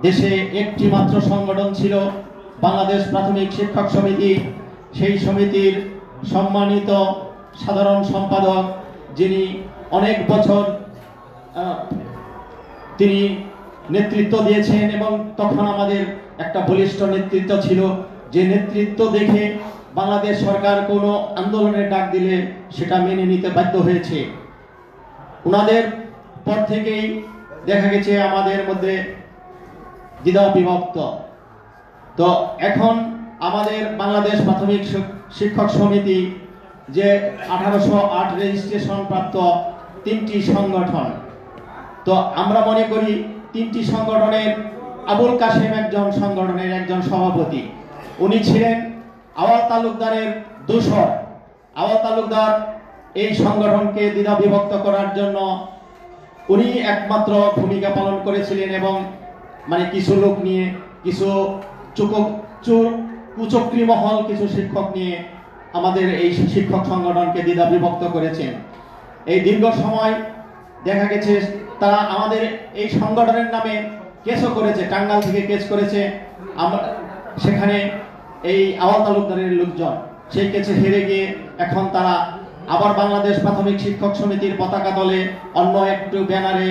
দেশে একটি মাত্র সংগঠন ছিল বাংলাদেশ প্রাথমিক শিক্ষক সমিতি। সেই সমিতির সম্মানিত সাধারণ সম্পাদক, যিনি অনেক বছর তিনি নেতৃত্ব দিয়েছেন এবং তখন আমাদের একটা বলিষ্ঠ নেতৃত্ব ছিল, যে নেতৃত্ব দেখে বাংলাদেশ সরকার কোনো আন্দোলনের ডাক দিলে সেটা মেনে নিতে বাধ্য হয়েছে। ওনাদের পর থেকেই দেখা গেছে আমাদের মধ্যে দ্বিধা বিভক্ত। তো এখন আমাদের বাংলাদেশ প্রাথমিক শিক্ষক সমিতি যে 1808 রেজিস্ট্রেশন প্রাপ্ত 3টি সংগঠন, তো আমরা মনে করি 3টি সংগঠনের আবুল কাশেম সংগঠনের একজন সভাপতি। উনি ছিলেন আওয়াল তালুকদারের দোসর। আওয়াল তালুকদার এই সংগঠনকে দ্বিধা বিভক্ত করার জন্য উনি একমাত্র ভূমিকা পালন করেছিলেন এবং কিছু লোক নিয়ে, কিছু কুচক্রী মহল, কিছু শিক্ষক নিয়ে আমাদের এই শিক্ষক সংগঠনকে দ্বিধা বিভক্ত করেছেন। এই দীর্ঘ সময় দেখা গেছে তারা আমাদের এই সংগঠনের নামে কেসও করেছে, টাঙ্গাইল থেকে কেস করেছে। সেখানে এই আওয়াল তালুকদারের লোকজন সেই কেসে হেরে গিয়ে এখন তারা আবার বাংলাদেশ প্রাথমিক শিক্ষক সমিতির পতাকা দলে অন্য একটু ব্যানারে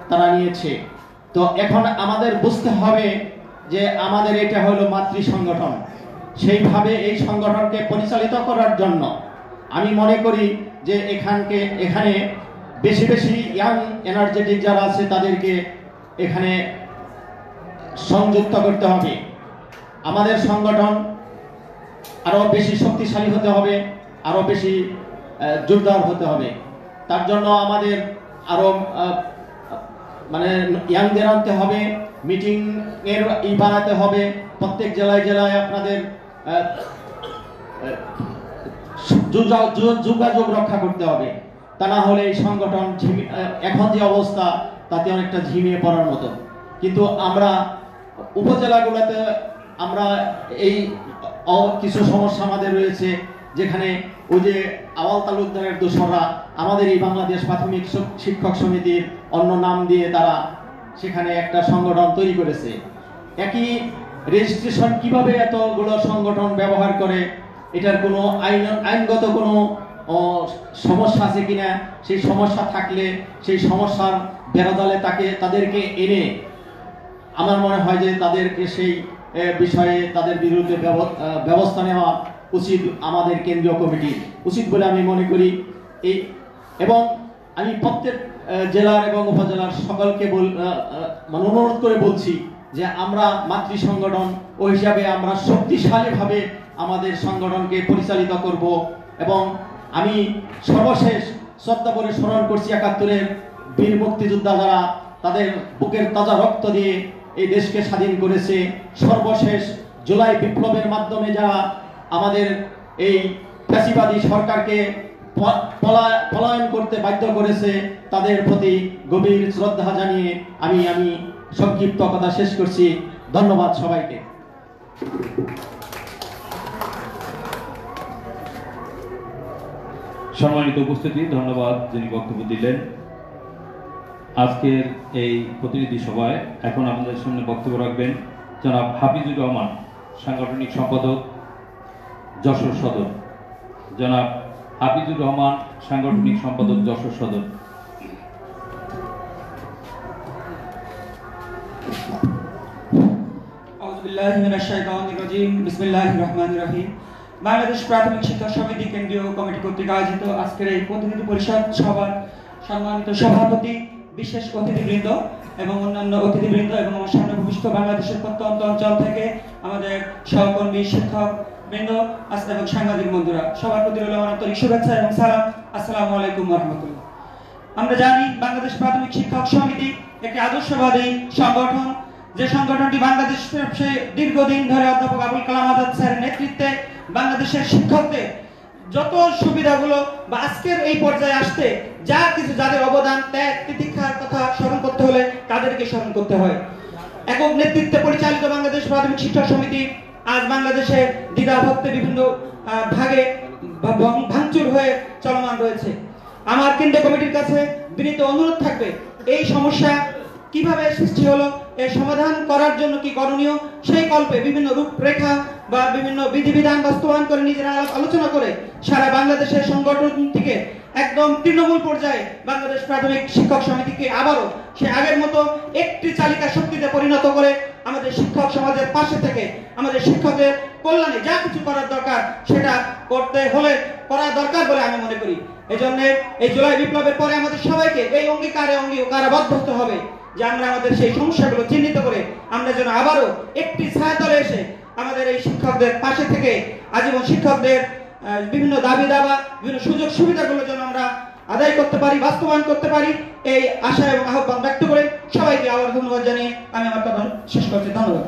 তারা নিয়েছে। তো এখন আমাদের বুঝতে হবে যে আমাদের এটা হলো মাতৃ সংগঠন। সেইভাবে এই সংগঠনকে পরিচালিত করার জন্য আমি মনে করি যে এখানে বেশি বেশি ইয়াং এনার্জেটিক যারা আছে তাদেরকে এখানে সংযুক্ত করতে হবে। আমাদের সংগঠন আরো বেশি শক্তিশালী হতে হবে, আরো বেশি জোরদার হতে হবে। তার জন্য আমাদের আরো ইয়াংদের আনতে হবে, মিটিং এর বানাতে হবে, প্রত্যেক জেলায় জেলায় আপনাদের যোগাযোগ রক্ষা করতে হবে। তা না হলে এই সংগঠন এখন যে অবস্থা তাতে অনেকটা ঝিমিয়ে পড়ার মতো। কিন্তু আমরা উপজেলাগুলোতে আমরা এই কিছু সমস্যা আমাদের রয়েছে, যেখানে ওই যে আওয়াল তালুকদারের দোসররা আমাদের এই বাংলাদেশ প্রাথমিক শিক্ষক সমিতির অন্য নাম দিয়ে তারা সেখানে একটা সংগঠন তৈরি করেছে। একই রেজিস্ট্রেশন কিভাবে এতগুলো সংগঠন ব্যবহার করে, এটার কোনো আইনগত কোনো সমস্যা আছে কিনা, সেই সমস্যা থাকলে সেই সমস্যার বেড়াজালে তাদেরকে এনে আমার মনে হয় যে তাদেরকে সেই বিষয়ে তাদের বিরুদ্ধে ব্যবস্থা নেওয়া উচিত আমাদের কেন্দ্রীয় কমিটি উচিত বলে আমি মনে করি। এবং আমি প্রত্যেক জেলার এবং উপজেলার সকলকে অনুরোধ করে বলছি যে আমরা মাতৃ সংগঠন ও হিসাবে আমরা শক্তিশালীভাবে আমাদের সংগঠনকে পরিচালিত করব। এবং আমি সর্বশেষ শ্রদ্ধা করে স্মরণ করছি 71-এর বীর মুক্তিযোদ্ধা যারা তাদের বুকের তাজা রক্ত দিয়ে এই দেশকে স্বাধীন করেছে। সর্বশেষ জুলাই বিপ্লবের মাধ্যমে যারা আমাদের এই ফ্যাসিবাদী সরকারকে পলায়ন করতে বাধ্য করেছে, তাদের প্রতি গভীর শ্রদ্ধা জানিয়ে আমি সংক্ষিপ্ত কথা শেষ করছি। ধন্যবাদ সবাইকে। সম্মানিত উপস্থিতি, ধন্যবাদ যিনি বক্তব্য দিলেন আজকের এই প্রতিনিধি সভায়। এখন আমাদের সামনে বক্তব্য রাখবেন জনাব হাফিজুর রহমান, সাংগঠনিক সম্পাদক যশোর সদর। জনাব হাফিজুর রহমান, সাংগঠনিক সম্পাদক যশোর সদর। বাংলাদেশ প্রাথমিক শিক্ষা সমিতি কেন্দ্রীয় কমিটি কর্তৃক আয়োজিত আজকের এই প্রতিনিধি পরিষদ সভার সম্মানিত সভাপতি, বিশেষ অতিথিবৃন্দ এবং অন্যান্য অতিথিবৃন্দ এবং আমার সামনে ভূমিষ্ঠ বাংলাদেশের প্রত্যন্ত অঞ্চল থেকে আমাদের সহকর্মী শিক্ষক বৃন্দ এবং সাংবাদিক বন্ধুরা, সবার প্রতি রইল আমার আন্তরিক শুভেচ্ছা এবং সালাম। আসসালামু আলাইকুম ওয়া রাহমাতুল্লাহ। আমরা জানি বাংলাদেশ প্রাথমিক শিক্ষক সমিতি একটি আদর্শবাদী সংগঠন, যে সংগঠনটি বাংলাদেশের দীর্ঘদিন ধরে অধ্যাপক আবুল কালাম আজাদ স্যারের নেতৃত্বে বাংলাদেশের শিক্ষকদের যত সুবিধাগুলো বা আজকের এই পর্যায়ে আসতে যা কিছু যাদের অবদান, ত্যাগ, তিতিক্ষার কথা স্মরণ করতে হলে তাদেরকে স্মরণ করতে হয়। একক নেতৃত্বে পরিচালিত বাংলাদেশ প্রাথমিক শিক্ষা সমিতি আজ বাংলাদেশের দ্বিধাভক্তে বিভিন্ন ভাগে ভাঙচুর হয়ে চলমান রয়েছে। আমার কেন্দ্রীয় কমিটির কাছে বিনীত অনুরোধ থাকবে, এই সমস্যা কিভাবে সৃষ্টি হলো, এর সমাধান করার জন্য কি করণীয় সেই কল্পে বিভিন্ন রূপরেখা বা বিভিন্ন বিধিবিধান বাস্তবায়ন করে নিজেরা আলোচনা করে সারা বাংলাদেশের সংগঠন থেকে একদম তৃণমূল পর্যায়ে বাংলাদেশ প্রাথমিক শিক্ষক সমিতিকে আবারও সে আগের মতো একটি চালিকা শক্তিতে পরিণত করে আমাদের শিক্ষক সমাজের পাশে থেকে আমাদের শিক্ষকদের কল্যাণে যা কিছু করার দরকার সেটা করতে হলে করা দরকার বলে আমি মনে করি। এজন্য এই জুলাই বিপ্লবের পরে আমাদের সবাইকে এই অঙ্গীকারাবদ্ধ হতে হবে যে আমরা আমাদের সেই সমস্যাগুলো চিহ্নিত করে আমরা যেন আবারও একটি ছায়াতলে এসে আমাদের এই শিক্ষকদের পাশে থেকে আজীবন শিক্ষকদের বিভিন্ন দাবি দাবা বিভিন্ন সুযোগ সুবিধাগুলো যেন আমরা আদায় করতে পারি, বাস্তবায়ন করতে পারি, এই আশা এবং আহ্বান ব্যক্ত করে সবাইকে আবার ধন্যবাদ জানিয়ে আমি আমার কথা শেষ করছি। ধন্যবাদ।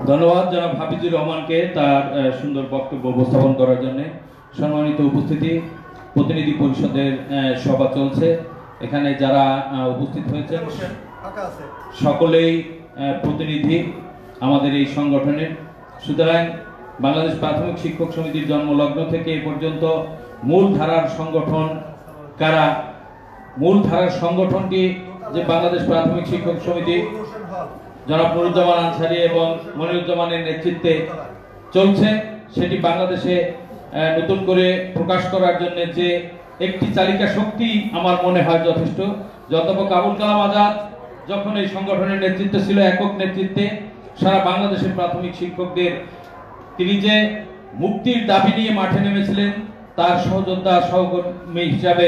ধন্যবাদ জনাব হাফিজুর রহমানকে তার সুন্দর বক্তব্য উপস্থাপন করার জন্য। সম্মানিত উপস্থিতি, প্রতিনিধি পরিষদের সভা চলছে। এখানে যারা উপস্থিত হয়েছেন সকলেই প্রতিনিধি আমাদের এই সংগঠনের। সুতরাং বাংলাদেশ প্রাথমিক শিক্ষক সমিতির জন্মলগ্ন থেকে এ পর্যন্ত মূল ধারার সংগঠন কারা, মূল ধারার সংগঠনটি যে বাংলাদেশ প্রাথমিক শিক্ষক সমিতি জনাব নুরুজ্জামান আনসারী এবং মনিরুজ্জামানের নেতৃত্বে চলছে, সেটি বাংলাদেশে নতুন করে প্রকাশ করার জন্য যে একটি চালিকা শক্তি আমার মনে হয় যথেষ্ট। অধ্যাপক আবুল কালাম আজাদ যখন এই সংগঠনের নেতৃত্ব ছিল, একক নেতৃত্বে সারা বাংলাদেশের প্রাথমিক শিক্ষকদের তিনি যে মুক্তির দাবি নিয়ে মাঠে নেমেছিলেন, তার সহযোদ্ধা সহকর্মী হিসাবে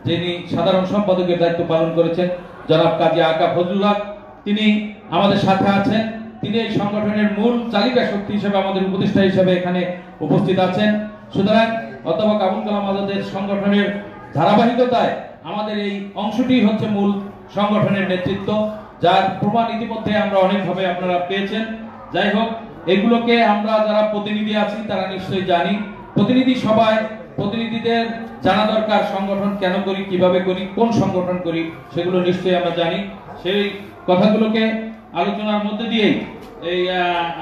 যিনি সাধারণ সম্পাদকের দায়িত্ব পালন করেছেন জনাব কাজী আকা ফজলুল হক, তিনি আমাদের সাথে আছেন। তিনি এই সংগঠনের মূল চালিকা শক্তি হিসেবে, আমাদের উপদেষ্টা হিসেবে এখানে উপস্থিত আছেন। সুতরাং অধ্যাপক আবুল কালাম আজাদের সংগঠনের ধারাবাহিকতায় আমাদের এই অংশটি হচ্ছে মূল সংগঠনের নেতৃত্ব, যার প্রমাণ ইতিমধ্যে আমরা অনেকভাবে আপনারা পেয়েছেন। যাই হোক, এগুলোকে আমরা যারা প্রতিনিধি আছি তারা নিশ্চয়ই জানি। প্রতিনিধি সভায় প্রতিনিধিদের জানা দরকার সংগঠন কেন করি, কিভাবে করি, কোন সংগঠন করি, সেগুলো নিশ্চয়ই আমরা জানি। সেই কথাগুলোকে আলোচনার মধ্যে দিয়েই এই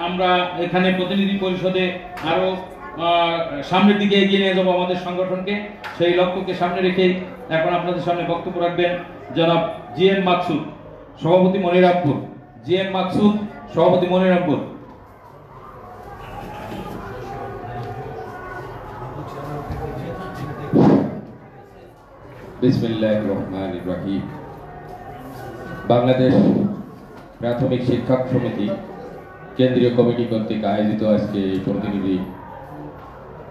আমরা এখানে প্রতিনিধি পরিষদে আরো সামনের দিকে এগিয়ে নিয়ে যাবো আমাদের সংগঠনকে। সেই লক্ষ্যকে সামনে রেখেই এখন আপনাদের সামনে বক্তব্য রাখবেন জনাব জিএম মাকসুদ, সভাপতি মনিরামপুর। জিএম মাকসুদ, সভাপতি মনিরামপুর। বিসমিল্লাহির রহমানির রহিম। বাংলাদেশ প্রাথমিক শিক্ষক সমিতি কেন্দ্রীয় কমিটি কর্তৃক আয়োজিত আজকে এই প্রতিনিধি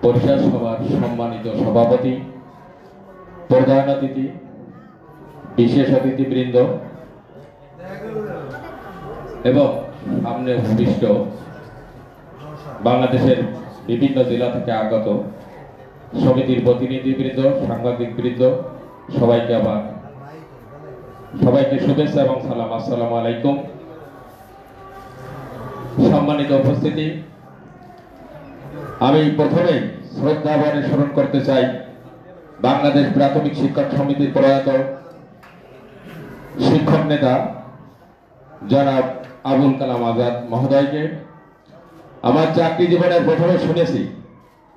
পরিষদ সভার সম্মানিত সভাপতি, প্রধান অতিথি, বিশেষ অতিথিবৃন্দ এবং সামনে ভূমিষ্ঠ বাংলাদেশের বিভিন্ন জেলা থেকে আগত সমিতির প্রতিনিধিবৃন্দ, সাংবাদিকবৃন্দ, সবাইকে শুভেচ্ছা এবং সালাম। আসসালামু আলাইকুম। সম্মানিত উপস্থিতি, আমি প্রথমেই শ্রদ্ধা ভরে স্মরণ করতে চাই বাংলাদেশ প্রাথমিক শিক্ষক সমিতির প্রয়াত শিক্ষক নেতা জনাব আবুল কালাম আজাদ মহোদয়কে। আমার চাকরি জীবনের প্রথমে শুনেছি,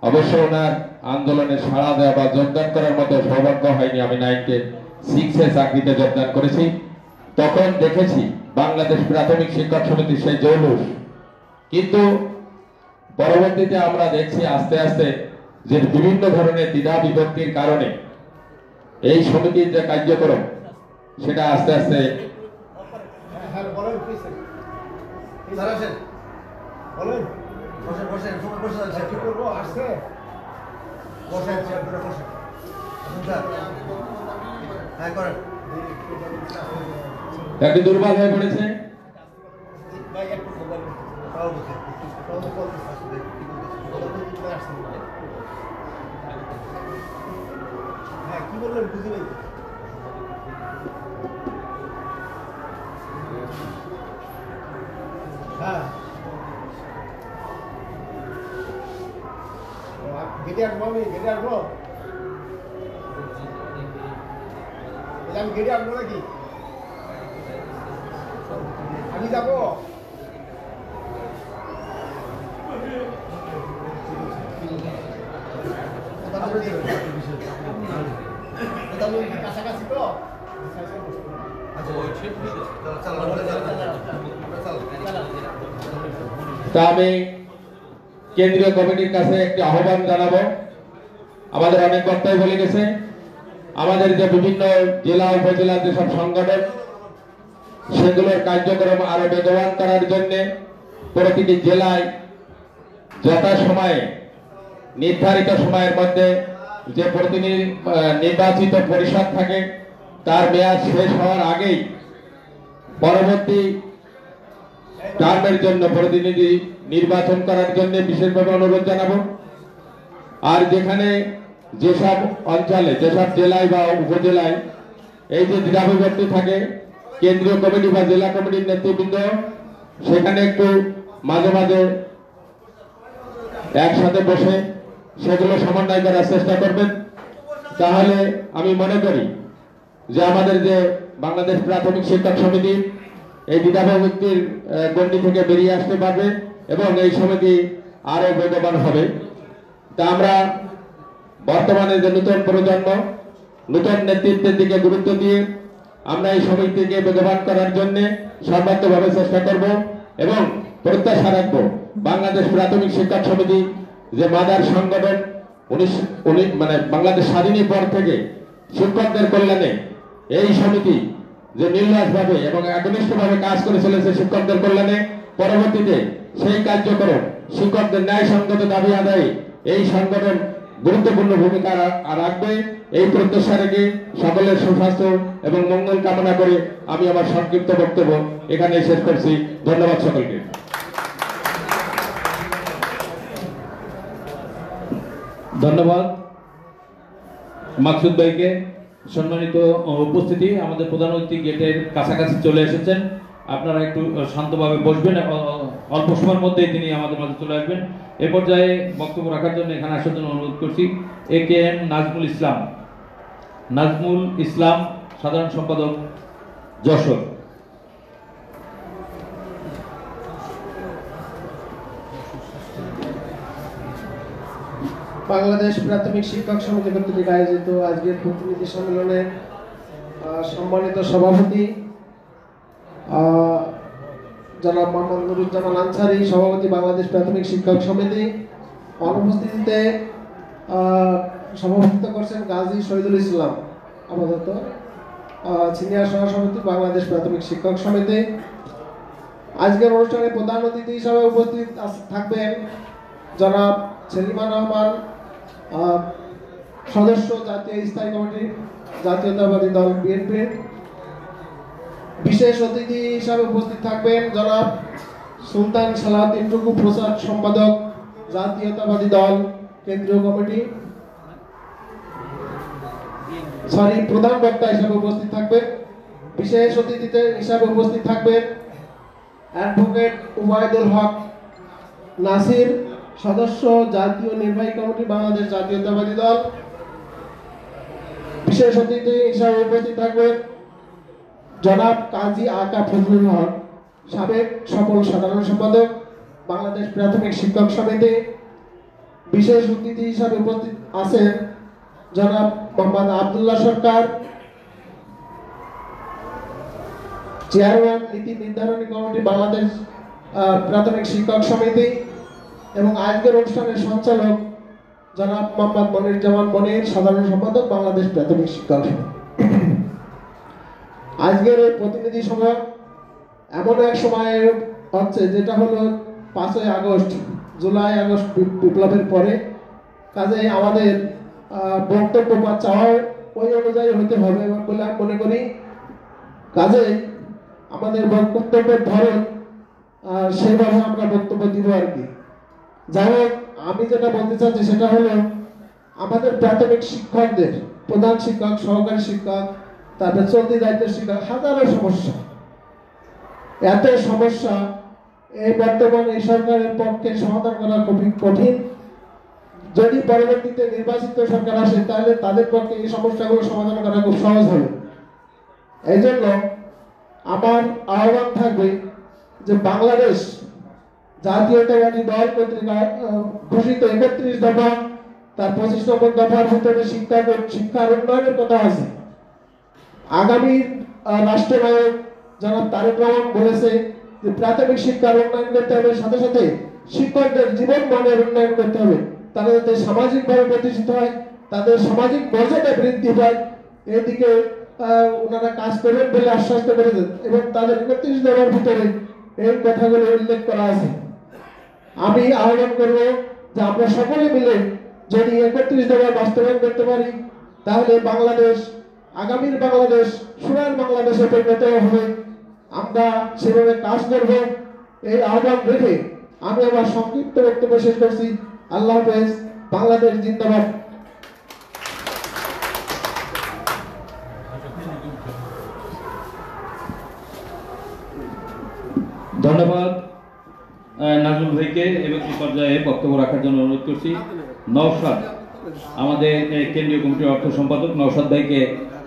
অবশ্য ওনার আন্দোলনে সাড়া দেওয়া বা যোগদান করার মতো সৌভাগ্য হয়নি। আমি 96-এ চাকরিতে যোগদান করেছি। তখন দেখেছি বাংলাদেশ প্রাথমিক শিক্ষক সমিতির সেই জৌলুস, কিন্তু পরবর্তীতে আমরা দেখছি আস্তে আস্তে যে বিভিন্ন ধরনের দ্বিধা বিভক্তির কারণে এই সমিতির যে কার্যক্রম সেটা আস্তে আস্তে একটি দুর্বল হয়ে পড়েছে। কি বললেন বুঝি নাই। হ্যাঁ, গেটে আসবো, আমি গেটে আসবো, আমি গেটে আসবো নাকি? আমি যাবো। কাছাকাছি তো তা আমি কেন্দ্রীয় কমিটির কাছে একটি আহ্বান জানাবো। আমাদের অনেক বক্তাই বলে গেছে, আমাদের যে বিভিন্ন জেলা উপজেলা যেসব সংগঠন, সেগুলোর কার্যক্রম আরো বেগবান করার জন্য প্রতিটি জেলায় যথাসময়ে নির্ধারিত সময়ের মধ্যে যে নির্বাচিত পরিষদ থাকে তার মেয়াদ শেষ হওয়ার আগেই পরবর্তী টার্মের জন্য প্রতিনিধি নির্বাচন করার জন্য বিশেষভাবে অনুরোধ জানাবো। আর যেখানে যেসব অঞ্চলে, যেসব জেলায় বা উপজেলায় এই যে দ্বিধাবিভক্তি থাকে, কেন্দ্রীয় কমিটি বা জেলা কমিটির নেতৃবৃন্দ সেখানে একটু মাঝে মাঝে একসাথে বসে সেগুলো সমন্বয় করার চেষ্টা করবেন। তাহলে আমি মনে করি যে আমাদের যে বাংলাদেশ প্রাথমিক শিক্ষক সমিতি এই দ্বিধাবিভক্তির গণ্ডি থেকে বেরিয়ে আসতে পারবে এবং এই সমিতি আরো বেগবান হবে। তা আমরা বর্তমানে যে নতুন প্রজন্ম, নতুন নেতৃত্বের দিকে গুরুত্ব দিয়ে আমরা এই সমিতিকে বেগবান করার জন্য সর্বাত্মকভাবে চেষ্টা করব এবং প্রত্যাশা রাখবো বাংলাদেশ প্রাথমিক শিক্ষক সমিতি যে মাদার সংগঠন মানে বাংলাদেশ স্বাধীনের পর থেকে শিক্ষকদের কল্যাণে এই সমিতি যে নির্লসভাবে এবং একনিষ্ঠভাবে কাজ করে চলেছে শিক্ষকদের কল্যাণে, পরবর্তীতে সেই কার্যক্রম শিক্ষকদের ন্যায়সঙ্গত দাবি আদায়ে এই সংগঠন গুরুত্বপূর্ণ ভূমিকা রাখবে। এই প্রত্যাশা রেখে সকলের সুস্বাস্থ্য এবং মঙ্গল কামনা করে আমি আমার সংক্ষিপ্ত বক্তব্য এখানে শেষ করছি। ধন্যবাদ সকলকে। ধন্যবাদ মাকসুদ ভাইকে। সম্মানিত উপস্থিতি, আমাদের প্রধান অতিথি গেটের কাছাকাছি চলে এসেছেন। আপনারা একটু শান্তভাবে বসবেন, অল্প সময়ের মধ্যেই তিনি আমাদের মাঝে চলে আসবেন। এ পর্যায়ে বক্তব্য রাখার জন্য এখানে আসার জন্য অনুরোধ করছি AKM নাজমুল ইসলাম, সাধারণ সম্পাদক, যশোর। বাংলাদেশ প্রাথমিক শিক্ষক সমিতি কর্তৃক আয়োজিত আজকের প্রতিনিধি সম্মেলনের সম্মানিত সভাপতি জনাব মোহাম্মদ নুরুজ্জামান আনসারী, সভাপতি বাংলাদেশ প্রাথমিক শিক্ষক সমিতি, অনুপস্থিতিতে সভাপতিত্ব করছেন গাজী শহীদুল ইসলাম আপাতত, সিনিয়র সহসভাপতি বাংলাদেশ প্রাথমিক শিক্ষক সমিতি। আজকের অনুষ্ঠানে প্রধান অতিথি হিসাবে উপস্থিত থাকবেন জনাব সেলিমা রহমান, সদস্য জাতীয় স্থায়ী কমিটি, জাতীয়তাবাদী দল বিএনপি। বিশেষ অতিথি হিসাবে উপস্থিত থাকবেন জনাব সুলতান সালাউদ্দিন টুকু, প্রচার সম্পাদক, জাতীয়তাবাদী দল কেন্দ্রীয় কমিটি। প্রধান বক্তা হিসাবে উপস্থিত থাকবেন। বিশেষ অতিথি হিসাবে উপস্থিত থাকবেন অ্যাডভোকেট উবায়দুল হক নাসির, সদস্য জাতীয় নির্বাহী কমিটি, বাংলাদেশ জাতীয়তাবাদী দল। বিশেষ অতিথি হিসাবে উপস্থিত থাকবেন জনাব কাজী আকা ফজলুল হক, সাবেক সফল সাধারণ সম্পাদক, বাংলাদেশ প্রাথমিক শিক্ষক সমিতি। বিশেষ অতিথি হিসাবে উপস্থিত আছেন জনাব মোহাম্মদ আব্দুল্লাহ সরকার, চেয়ারম্যান নীতি নির্ধারণী কমিটি, বাংলাদেশ প্রাথমিক শিক্ষক সমিতি। এবং আজকের অনুষ্ঠানের সঞ্চালক জনাব মোহাম্মদ মনিরুজ্জামান মনির, সাধারণ সম্পাদক, বাংলাদেশ প্রাথমিক শিক্ষক সমিতি। আজকের এই প্রতিনিধি সভা এমন এক সময়ে হচ্ছে যেটা হলো 5ই আগস্ট, জুলাই আগস্ট বিপ্লবের পরে, কাজেই আমাদের বক্তব্য বা চাওয়া ওই অনুযায়ী হতে হবে বলে আমি মনে করি। কাজেই আমাদের বক্তব্যের ধরন সেভাবে আমরা বক্তব্য দিব আর কি। যাই হোক, আমি যেটা বলতে চাচ্ছি সেটা হলো আমাদের প্রাথমিক শিক্ষকদের, প্রধান শিক্ষক, সহকারী শিক্ষক, তারপরে চলতি দায়িত্বের শিক্ষক, হাজারো সমস্যা, এত সমস্যা এই বর্তমান এই সরকারের পক্ষে সমাধান করা খুবই কঠিন। যদি পরবর্তীতে নির্বাচিত সরকার আসে তাহলে তাদের পক্ষে এই সমস্যাগুলো সমাধান করা খুব সহজ হবে। এই জন্য আমার আহ্বান থাকবে যে বাংলাদেশ জাতীয়তাবাদী দল কর্তৃক ঘোষিত 31 দফা, তার 25 নম্বর দফার ভিতরে শিক্ষার উন্নয়নের কথা আছে। আগামী রাষ্ট্রনায়ক জনাব তারেক রহমান বলেছে যে প্রাথমিক শিক্ষার উন্নয়ন করতে হবে, সাথে সাথে শিক্ষকদের জীবন মানের উন্নয়ন করতে হবে, তারা যাতে সামাজিকভাবে প্রতিষ্ঠিত হয়, তাদের সামাজিক মর্যাদা বৃদ্ধি পায়, এদিকে ওনারা কাজ করবেন বলে আশ্বাস করেছেন এবং তাদের 31 দফার ভিতরে এই কথাগুলো উল্লেখ করা আছে। আমি আহ্বান করব যে আমরা সকলে মিলে যদি 31 দফা বাস্তবায়ন করতে পারি, তাহলে বাংলাদেশ আগামীর বাংলাদেশ সোনার বাংলাদেশে পরিণত হবে। আমরা সেভাবে কাজ করব, এই আহ্বান রেখে আমি আমার সংক্ষিপ্ত বক্তব্য শেষ করছি। আল্লাহ হাফেজ। বাংলাদেশ জিন্দাবাদ। ধন্যবাদ নাজমুল ভাইকে। এবং এই পর্যায়ে বক্তব্য রাখার জন্য অনুরোধ করছি নওশাদ, আমাদের কেন্দ্রীয় কমিটির অর্থ সম্পাদক নওশাদ ভাইকে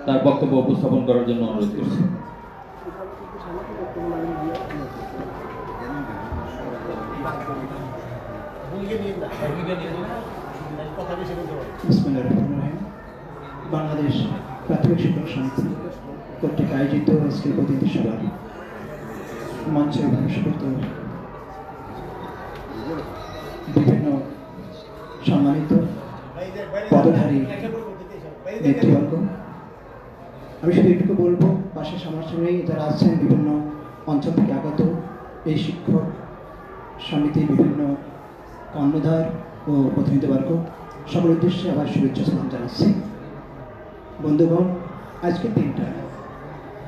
তার বক্তব্য উপস্থাপন করার জন্য অনুরোধ করছি। বিসমিল্লাহির রহমানির রহিম। বাংলাদেশ প্রাথমিক শিক্ষক সমিতি কর্তৃক আয়োজিত আজকের প্রতিনিধি সভার মঞ্চে উপস্থিত বিভিন্ন সম্মানিত পদধারী নেতৃবর্গ, আমি শুধু এটুকু বলবো, পাশের সামনাসামনি যারা আছেন বিভিন্ন অঞ্চল থেকে আগত এই শিক্ষক সমিতির বিভিন্ন কর্ণধার ও প্রতিনিধিবর্গ, সকল উদ্দেশ্যে আবার শুভেচ্ছা সালাম জানাচ্ছি। বন্ধুগণ, আজকের দিনটা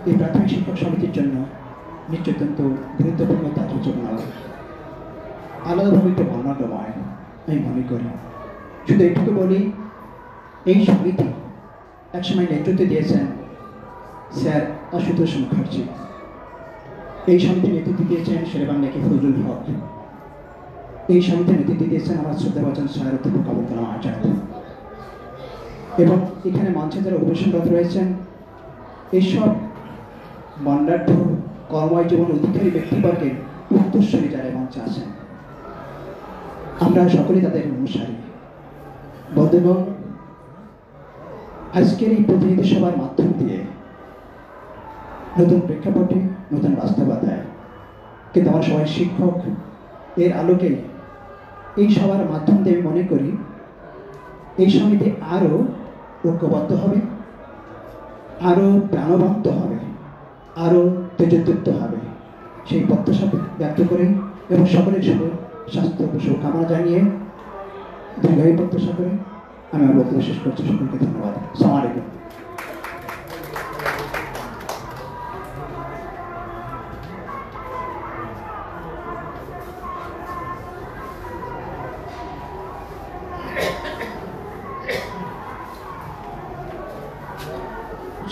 এই প্রাথমিক শিক্ষক সমিতির জন্য নিশ্চয় অত্যন্ত গুরুত্বপূর্ণ, তাৎপর্যপূর্ণ, আলাদাভাবে একটু বর্ণাঢ্যময় আমি মনে করি। শুধু এইটুকু বলি, এই সমিতি একসময় নেতৃত্ব দিয়েছেন স্যার আশুতোষ মুখার্জি, এই সমিতির নেতৃত্ব দিয়েছেন শেরেবাংলা কে ফজলুল হক, এই সমিতির নেতৃত্ব দিয়েছেন আমার শ্রদ্ধাভাজন স্যার অধ্যাপক আবুল কালাম আজাদ, এবং এখানে মঞ্চে যারা অভিবেশনরত রয়েছেন এইসব বর্ণাঢ্য কর্মময় জীবন অধিকারী ব্যক্তিবর্গের উত্তরস্বরী যারা মঞ্চে আছেন, আমরা সকলেই তাদের অনুসারী। বন্ধুগণ, আজকের এই প্রতিনিধি সভার মাধ্যম দিয়ে নতুন প্রেক্ষাপটে, নতুন বাস্তবতায়, কিন্তু আমরা সবাই শিক্ষক, এর আলোকে এই সভার মাধ্যম দিয়ে আমি মনে করি এই সমিতি আরও ঐক্যবদ্ধ হবে, আরও প্রাণবন্ত হবে, আরও তেজোদ্দীপ্ত হবে, সেই প্রত্যাশা ব্যক্ত করে এবং সকলের স্বাস্থ্য শুভকামনা জানিয়ে দীর্ঘায়ু প্রত্যাশা করে আমি আমার বক্তব্য শেষ করছি। সকলকে ধন্যবাদ। আসসালামু আলাইকুম।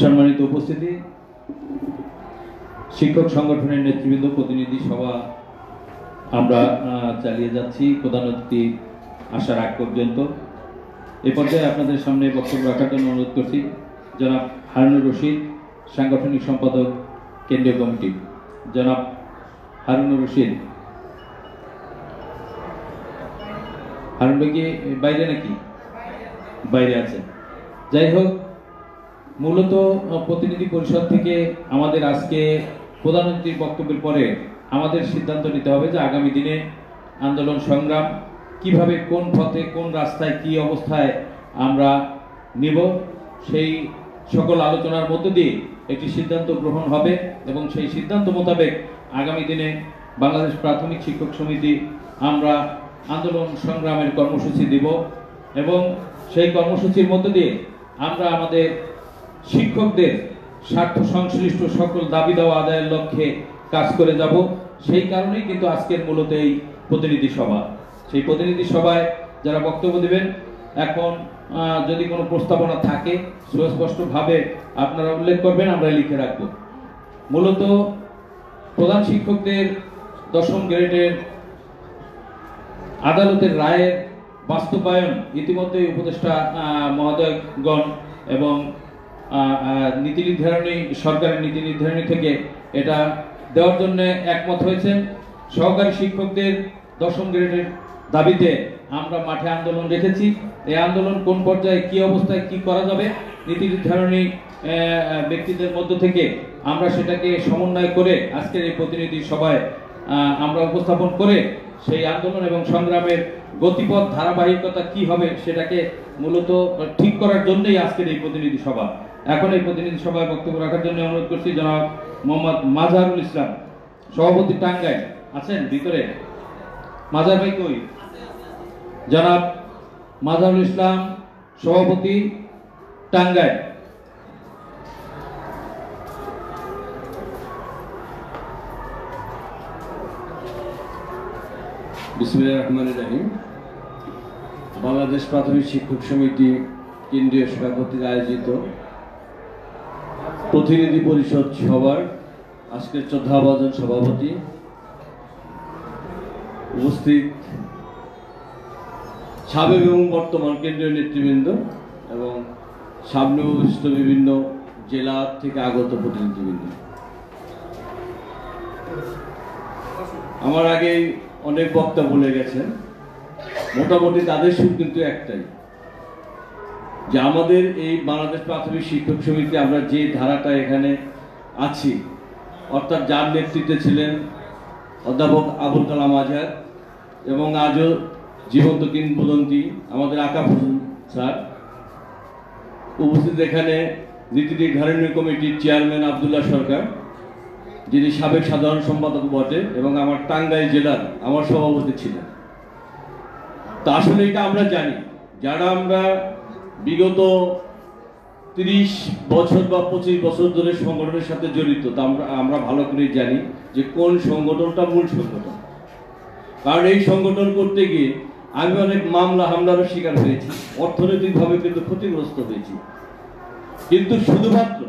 সম্মানিত উপস্থিতি, শিক্ষক সংগঠনের নেতৃবৃন্দ, প্রতিনিধি সভা আমরা চালিয়ে যাচ্ছি প্রধান অতিথি আসার আগ পর্যন্ত। এ পর্যায়ে আপনাদের সামনে বক্তব্য রাখার জন্য অনুরোধ করছি জনাব হারুনুর রশিদ, সাংগঠনিক সম্পাদক কেন্দ্রীয় কমিটি। জনাব হারুনুর রশিদ। হারুন ভাই কি বাইরে নাকি? বাইরে আছে। যাই হোক, মূলত প্রতিনিধি পরিষদ থেকে আমাদের আজকে প্রধানমন্ত্রীর বক্তব্যের পরে আমাদের সিদ্ধান্ত নিতে হবে যে আগামী দিনে আন্দোলন সংগ্রাম কিভাবে, কোন পথে, কোন রাস্তায়, কি অবস্থায় আমরা নিব, সেই সকল আলোচনার মধ্য দিয়ে একটি সিদ্ধান্ত গ্রহণ হবে এবং সেই সিদ্ধান্ত মোতাবেক আগামী দিনে বাংলাদেশ প্রাথমিক শিক্ষক সমিতি আমরা আন্দোলন সংগ্রামের কর্মসূচি দিব এবং সেই কর্মসূচির মধ্য দিয়ে আমরা আমাদের শিক্ষকদের স্বার্থ সংশ্লিষ্ট সকল দাবি দেওয়া আদায়ের লক্ষ্যে কাজ করে যাব। সেই কারণেই কিন্তু আজকের মূলত এই প্রতিনিধি সভা। সেই প্রতিনিধি সভায় যারা বক্তব্য দেবেন, এখন যদি কোনো প্রস্তাবনা থাকে সুস্পষ্টভাবে আপনারা উল্লেখ করবেন, আমরা লিখে রাখব। মূলত প্রধান শিক্ষকদের 10ম গ্রেডের আদালতের রায়ের বাস্তবায়ন ইতিমধ্যে উপদেষ্টা মহোদয়গণ এবং নীতি নির্ধারণী, সরকারের নীতি নির্ধারণী থেকে এটা দেওয়ার জন্য একমত হয়েছেন। সহকারী শিক্ষকদের 10ম গ্রেডের দাবিতে আমরা মাঠে আন্দোলন রেখেছি। এই আন্দোলন কোন পর্যায়ে, কি অবস্থায়, কি করা যাবে, নীতি নির্ধারণী ব্যক্তিদের মধ্য থেকে আমরা সেটাকে সমন্বয় করে আজকের এই প্রতিনিধি সভায় আমরা উপস্থাপন করে সেই আন্দোলন এবং সংগ্রামের গতিপথ ধারাবাহিকতা কি হবে সেটাকে মূলত ঠিক করার জন্যই আজকের এই প্রতিনিধি সভা। এখন এই প্রতিনিধি সভায় বক্তব্য রাখার জন্য অনুরোধ করছি জনাব মোহাম্মদ মাজারুল ইসলাম, সভাপতি টাঙ্গাইল। আছেন ভিতরে? মাজার ভাই কই? জনাব মাজারুল ইসলাম, সভাপতি টাঙ্গাইল। বিসমিল্লাহির রহমানির রহিম। বাংলাদেশ প্রাথমিক শিক্ষক সমিতি কেন্দ্রীয় শাখা কর্তৃক আয়োজিত প্রতিনিধি পরিষদ সভার আজকের শ্রদ্ধাভাজন সভাপতি, উপস্থিত সাবেক এবং বর্তমান কেন্দ্রীয় নেতৃবৃন্দ এবং সামনে উপস্থিত বিভিন্ন জেলা থেকে আগত প্রতিনিধিবৃন্দ, আমার আগেই অনেক বক্তা বলে গেছেন। মোটামুটি তাদের সুর কিন্তু একটাই, যে আমাদের এই বাংলাদেশ প্রাথমিক শিক্ষক সমিতি আমরা যে ধারাটা এখানে আছি, অর্থাৎ যার নেতৃত্বে ছিলেন অধ্যাপক আবুল কালাম আজাদ এবং আজও জীবন্ত কিংবদন্তি আমাদের আকাশ স্যার, উপস্থিত এখানে নীতি নির্ধারণী কমিটির চেয়ারম্যান আব্দুল্লাহ সরকার, যিনি সাবেক সাধারণ সম্পাদক বটে এবং আমার টাঙ্গাইল জেলার আমার সভাপতি ছিলেন। তা আসলে এটা আমরা জানি, যারা আমরা বিগত 30 বছর বা 25 বছর ধরে সংগঠনের সাথে জড়িত, তা আমরা ভালো করে জানি যে কোন সংগঠনটা মূল সংগঠন। কারণ এই সংগঠন করতে গিয়ে আমি অনেক মামলা হামলারও শিকার হয়েছি, অর্থনৈতিকভাবে কিন্তু ক্ষতিগ্রস্ত হয়েছি। কিন্তু শুধুমাত্র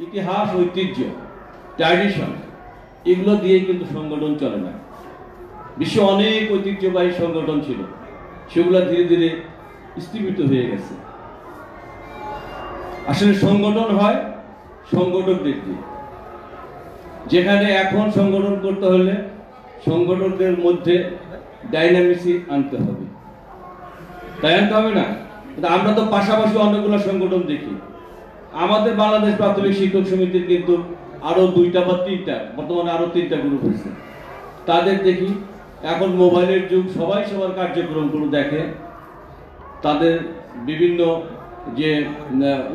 ইতিহাস, ঐতিহ্য, ট্র্যাডিশন এগুলো দিয়ে কিন্তু সংগঠন চলে না। বিশ্বে অনেক ঐতিহ্যবাহী সংগঠন ছিল, সেগুলো ধীরে ধীরে স্থীমিত হয়ে গেছে। আসলে সংগঠন হয় সংগঠকদের দিয়ে, যেখানে এখন সংগঠন করতে হলে সংগঠকদের মধ্যে ডাইনামিক্স আনতে হবে, তাই আনতে হবে না? আমরা তো পাশাপাশি অনেকগুলো সংগঠন দেখি। আমাদের বাংলাদেশ প্রাথমিক শিক্ষক সমিতির কিন্তু আরো 2টা বা 3টা, বর্তমানে আরো 3টা গ্রুপ হয়েছে। তাদের দেখি এখন মোবাইলের যুগ, সবাই সবার কার্যক্রমগুলো দেখে, তাদের বিভিন্ন যে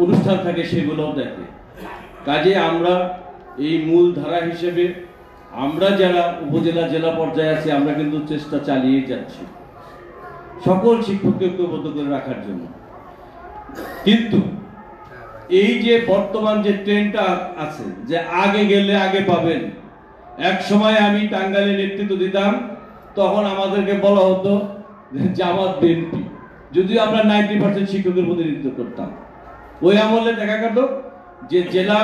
অনুষ্ঠান থাকে সেগুলোও দেখে। কাজে আমরা এই মূল ধারা হিসেবে আমরা যারা উপজেলা জেলা পর্যায়ে আছি, আমরা কিন্তু চেষ্টা চালিয়ে যাচ্ছি সকল শিক্ষককে ঐক্যবদ্ধ করে রাখার জন্য। কিন্তু এই যে বর্তমান যে ট্রেন্ডটা আছে, যে আগে গেলে আগে পাবেন, এক সময় আমি টাঙ্গাইলে নেতৃত্ব দিতাম, তখন আমাদেরকে বলা হতো জামাত বিএনপি, যদিও আমরা 90% শিক্ষকের প্রতিনিধিত্ব করতাম। ওই আমলে দেখা গেল যে জেলা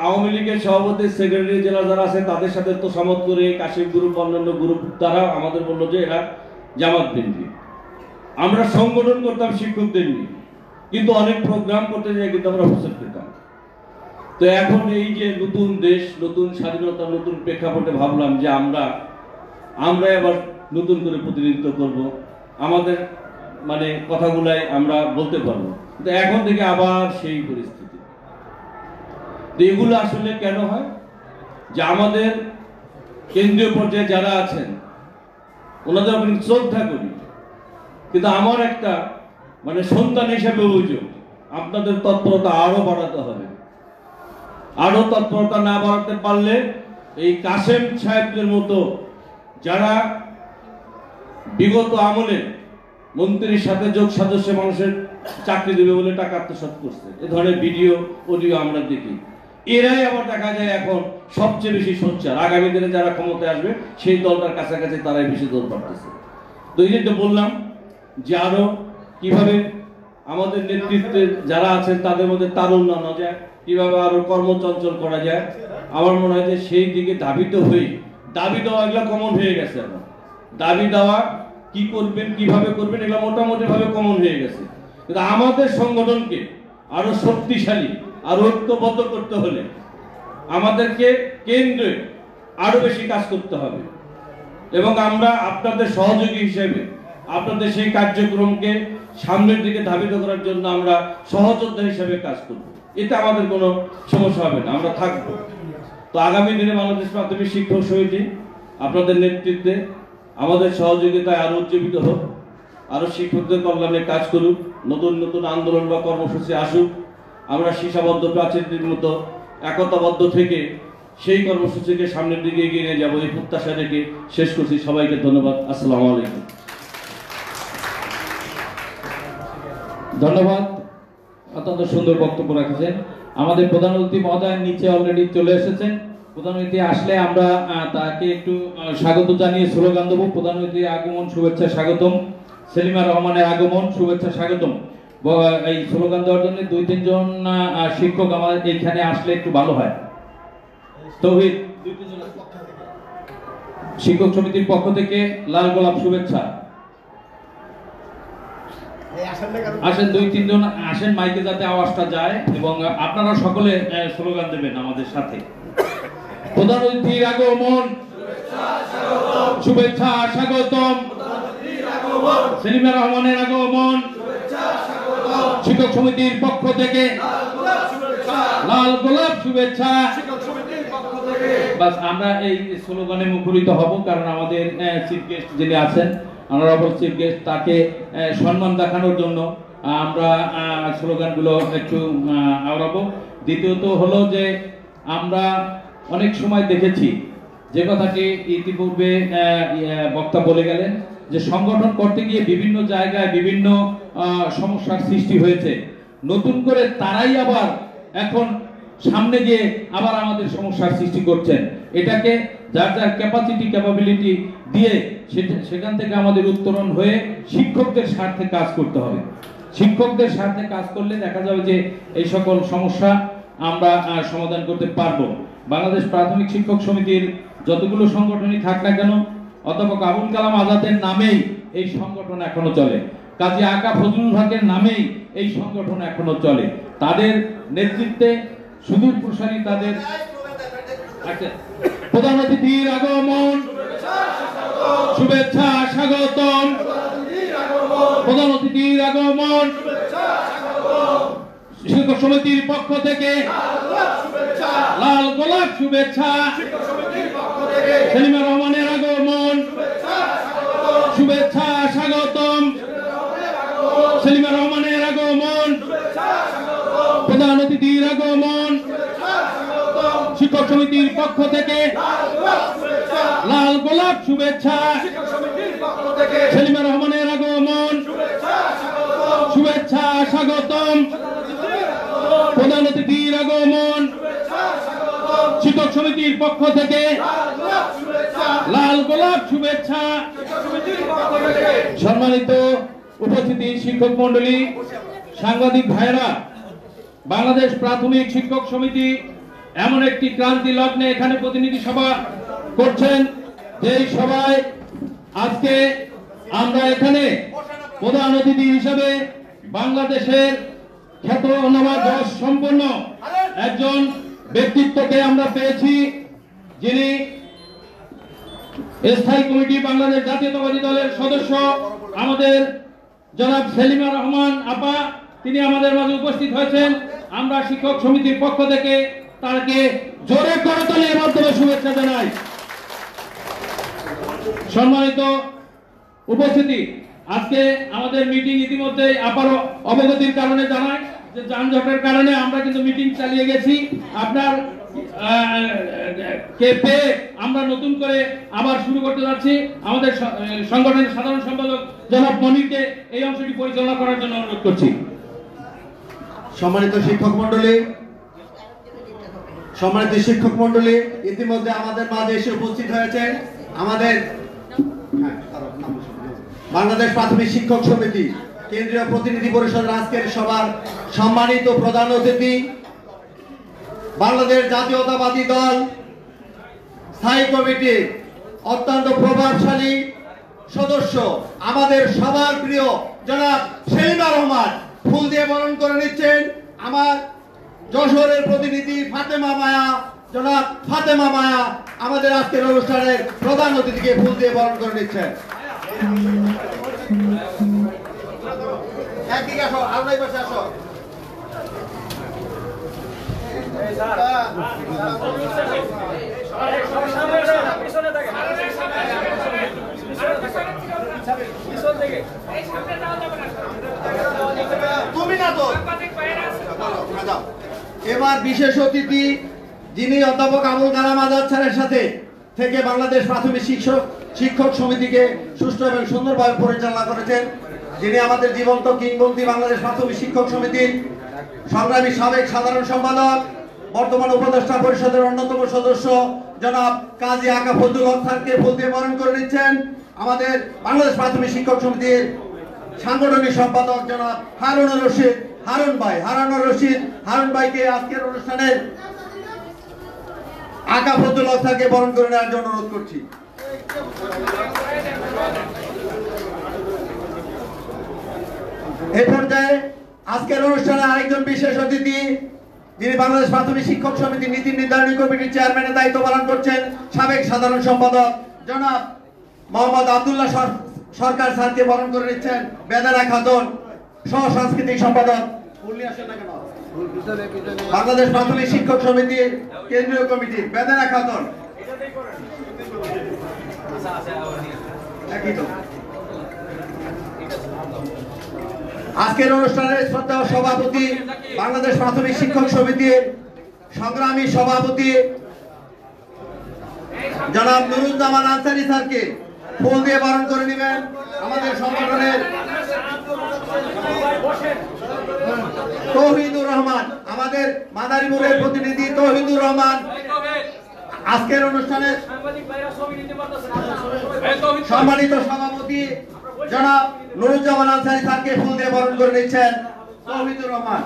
আওয়ামী লীগের সভাপতি, সেক্রেটারি, জেলা যারা আছে তাদের সাথে তো সমত করে কাশিম গ্রুপ, অন্যান্য গ্রুপ তারা আমাদের বললো যে এরা জামাত বিএনপি। আমরা সংগঠন করতাম শিক্ষকদের নিয়ে, কিন্তু অনেক প্রোগ্রাম করতে যাই কিন্তু আমরা হোসেন পেতাম। তো এখন এই যে নতুন দেশ, নতুন স্বাধীনতা, নতুন প্রেক্ষাপটে ভাবলাম যে আমরা এবার নতুন করে প্রতিনিধিত্ব করব, আমাদের মানে কথাগুলাই আমরা বলতে পারবো। কিন্তু এখন থেকে আবার সেই পরিস্থিতি। তো এগুলো আসলে কেন হয়? যে আমাদের কেন্দ্রীয় পর্যায়ে যারা আছেন ওনাদের আমি শ্রদ্ধা করি, কিন্তু আমার একটা মানে সন্তান হিসেবে অভিযোগ, আপনাদের তৎপরতা আরো বাড়াতে হবে। আরো তৎপরতা না বাড়াতে পারলে এই কাসেম সাহেবদের মতো যারা বিগত আমলে মন্ত্রীর সাথে যোগ সদস্য মানুষের চাকরি দেবে বলে টাকা আত্মসাৎ করছে, এ ধরনের ভিডিও অডিও আমরা দেখি। এরাই আবার দেখা যায় এখন সবচেয়ে বেশি সোচ্চার, আগামী দিনে যারা ক্ষমতায় আসবে সেই দলটার কাছাকাছি তারাই বেশি দল পাঠাচ্ছে। তো এই যে বললাম যে আরো কিভাবে আমাদের নেতৃত্বে যারা আছেন তাদের মধ্যে তারুণ্য আনা যায়, কিভাবে আরো কর্মচঞ্চল করা যায়। আমার মনে হয় যে সেই দিকে ধাবিত হয়ে, দাবি দেওয়া এগুলো কমন হয়ে গেছে। এখন দাবি দেওয়া কি করবেন, কিভাবে করবেন, এগুলো মোটামুটি ভাবে কমন হয়ে গেছে। কিন্তু আমাদের সংগঠনকে আরো শক্তিশালী, আরো ঐক্যবদ্ধ করতে হলে আমাদেরকে কেন্দ্রে আরো বেশি কাজ করতে হবে এবং আমরা আপনাদের সহযোগী হিসেবে আপনাদের সেই কার্যক্রমকে সামনের দিকে ধাবিত করার জন্য আমরা সহযোদ্ধা হিসেবে কাজ করব। এতে আমাদের কোনো সমস্যা হবে না, আমরা থাকবো। তো আগামী দিনে বাংলাদেশ প্রাথমিক শিক্ষক সমিতি আপনাদের নেতৃত্বে আমাদের সহযোগিতায় আরো উজ্জীবিত হোক, আরো শিক্ষকদের কল্যাণে কাজ করুক, নতুন নতুন আন্দোলন বা কর্মসূচি আসুক, আমরা সীসাবদ্ধ প্রাচীরটির মতো একতাবদ্ধ থেকে সেই কর্মসূচিকে সামনের দিকে এগিয়ে নিয়ে যাবো, এই প্রত্যাশা রেখে শেষ করছি। সবাইকে ধন্যবাদ। আসসালামু আলাইকুম। ধন্যবাদ, অত্যন্ত সুন্দর বক্তব্য রাখছেন। আমাদের প্রধান অতিথি মহোদয় নিচে অলরেডি চলে এসেছেন। প্রধান অতিথি আসলে আমরা তাকে একটু স্বাগত জানিয়ে স্লোগান দেবো। প্রধান অতিথির আগমন, শুভেচ্ছা, স্বাগতম। সেলিমা রহমানের আগমন, শুভেচ্ছা, স্বাগতম। এই স্লোগান দেওয়ার জন্য 2-3 জন শিক্ষক আমাদের এইখানে আসলে একটু ভালো হয়। তৌহিদ, শিক্ষক সমিতির পক্ষ থেকে লাল গোলাপ শুভেচ্ছা। আসেন 2-3 জন আসেন, মাইকে যাতে আওয়াজটা যায়, এবং আপনারা সকলে স্লোগান দেবেন আমাদের সাথে। প্রধান অতিথির আগমন, শুভেচ্ছা, স্বাগতম। সেলিমা রহমানের আগমন, শিক্ষক সমিতির পক্ষ থেকে লাল গোলাপ শুভেচ্ছা। বাস, আমরা এই স্লোগানে মুখরিত হব, কারণ আমাদের চিফ গেস্ট যিনি আছেন, অনারেবল চিফ গেস্ট, তাকে সম্মান দেখানোর জন্য আমরা স্লোগানগুলো একটু আওড়াবো। দ্বিতীয়ত হলো যে আমরা অনেক সময় দেখেছি, যে কথাটি ইতিপূর্বে বক্তা বলে গেলেন, যে সংগঠন করতে গিয়ে বিভিন্ন জায়গায় বিভিন্ন সমস্যার সৃষ্টি হয়েছে। নতুন করে তারাই আবার এখন সামনে গিয়ে আবার আমাদের সমস্যার সৃষ্টি করছেন। এটাকে যার যার ক্যাপাবিলিটি দিয়ে সেখান থেকে আমাদের উত্তরণ হয়ে শিক্ষকদের স্বার্থে কাজ করতে হবে। শিক্ষকদের স্বার্থে কাজ করলে দেখা যাবে যে এই সকল সমস্যা আমরা সমাধান করতে পারবো। বাংলাদেশ প্রাথমিক শিক্ষক সমিতির যতগুলো সংগঠনই থাক না কেন, অধ্যাপক আবুল কালাম আজাদের নামেই এই সংগঠন এখনো চলে, কাজী আকা ফজলুল হকের নামেই এই সংগঠন এখনো চলে। তাদের নেতৃত্বে সুদূর প্রসারী তাদের প্রধান অতিথির আগমন, শুভেচ্ছা, স্বাগতম। প্রধান অতিথির আগমন, শিক্ষক সমিতির পক্ষ থেকে লাল গোলাপ শুভেচ্ছা। সেলিমা রহমানের আগমন, শুভেচ্ছা, স্বাগতম। সেলিমা রহমানের আগমন, প্রধান অতিথির আগমন, শিক্ষক সমিতির পক্ষ থেকে লাল গোলাপ শুভেচ্ছা। সেলিমা রহমানের আগমন, শুভেচ্ছা, স্বাগতম। প্রধান অতিথির আগমন, শিক্ষক সমিতির পক্ষ থেকে লাল গোলাপ শুভেচ্ছা। সম্মানিত উপস্থিতি শিক্ষক মন্ডলী, সাংবাদিক ভাইরা, বাংলাদেশ প্রাথমিক শিক্ষক সমিতি এমন একটি ক্রান্তি লগ্নে এখানে প্রতিনিধি সভা করছেন, যেই সভায় আজকে আমরা এখানে প্রধান অতিথি হিসেবে বাংলাদেশের খ্যাতনামা যশ সম্পন্ন একজন ব্যক্তিত্বকে আমরা পেয়েছি, যিনি স্থায়ী কমিটি বাংলাদেশ জাতীয়তাবাদী দলের সদস্য আমাদের জনাব সেলিমা রহমান আপা। তিনি আমাদের মাঝে উপস্থিত হয়েছেন। আমরা শিক্ষক সমিতির পক্ষ থেকে তাকে জোরে করতালির মাধ্যমে শুভেচ্ছা জানাই। সম্মানিত উপস্থিতি, আজকে আমাদের মিটিং ইতিমধ্যে আপার অবগতির কারণে জানাই যে যানজটের কারণে আমরা কিন্তু মিটিং চালিয়ে গেছি। আপনার কে পেয়ে আমরা নতুন করে আবার শুরু করতে যাচ্ছি। আমাদের সংগঠনের সাধারণ সম্পাদক জনাব মনিরকে এই অংশটি পরিচালনা করার জন্য অনুরোধ করছি। সম্মানিত শিক্ষক মন্ডলী, ইতিমধ্যে আমাদের মাঝে এসে উপস্থিত হয়েছেন আমাদের বাংলাদেশ প্রাথমিক শিক্ষক সমিতি কেন্দ্রীয় প্রতিনিধি পরিষদের আজকের সভার সম্মানিত প্রধান অতিথি, বাংলাদেশ জাতীয়তাবাদী দল স্থায়ী কমিটির অত্যন্ত প্রভাবশালী সদস্য, আমাদের সবার প্রিয় জনাব সেলিমা রহমান ফুল দিয়ে বরণ করে নিচ্ছেন। আমার যশোরের প্রতিনিধি ফাতেমা মায়া, জনাব ফাতেমা মায়া আমাদের আজকের অনুষ্ঠানের প্রধান অতিথিকে ফুল দিয়ে বরণ করে নিচ্ছেন। একদিকে আসো, আলমারি পাশে আসো। এবার বিশেষ অতিথি যিনি অধ্যাপক আবুল কালাম আজাদ স্যারের সাথে থেকে বাংলাদেশ প্রাথমিক শিক্ষক সমিতিকে সুষ্ঠু এবং সুন্দরভাবে পরিচালনা করেছেন, যিনি আমাদের জীবন্ত কিংবদন্তি বাংলাদেশ প্রাথমিক শিক্ষক সমিতির সংগ্রামী সাবেক সাধারণ সম্পাদক, বর্তমান উপদেষ্টা পরিষদের অন্যতম সদস্য জনাব কাজী আকা ফজলুল হক স্যারকে ফুল দিয়ে বরণ করে নিচ্ছেন আমাদের বাংলাদেশ প্রাথমিক শিক্ষক সমিতির সাংগঠনিক সম্পাদক জনাব হারুনুর রশিদ হারুন ভাইকে আজকের অনুষ্ঠানের আকা ফজলুল হক স্যারকে বরণ করে নেওয়ার জন্য অনুরোধ করছি। এই পর্যায়ে আজকের অনুষ্ঠানে আরেকজন বিশেষ অতিথি, যিনি বাংলাদেশ প্রাথমিক শিক্ষক সমিতির নীতি নির্ধারণী কমিটির চেয়ারম্যানের দায়িত্ব পালন করছেন, সাবেক সাধারণ সম্পাদক জনাব মোহাম্মদ আব্দুল্লাহ সরকার স্যারকে বরণ করে নিচ্ছেন বেদারা খাতুন, সহ সাংস্কৃতিক সম্পাদক বাংলাদেশ প্রাথমিক শিক্ষক সমিতির কেন্দ্রীয় কমিটির বেদারা খাতুন। আজকের অনুষ্ঠানের শ্রদ্ধেয় সভাপতি, বাংলাদেশ প্রাথমিক শিক্ষক সমিতির সংগ্রামী সভাপতি জনাব নুরুজ্জামান আনসারী স্যারকে ফুল দিয়ে বরণ করে নেবেন আমাদের সংগঠনের তৌহিদুর রহমান, আমাদের মাদারীপুরের প্রতিনিধি তৌহিদুর রহমান আজকের অনুষ্ঠানের সম্মানিত সভাপতি জনাব নুরুজ্জামান আনসারী স্যারকে ফুল দিয়ে বরণ করে নিচ্ছেন তৌহিদুর রহমান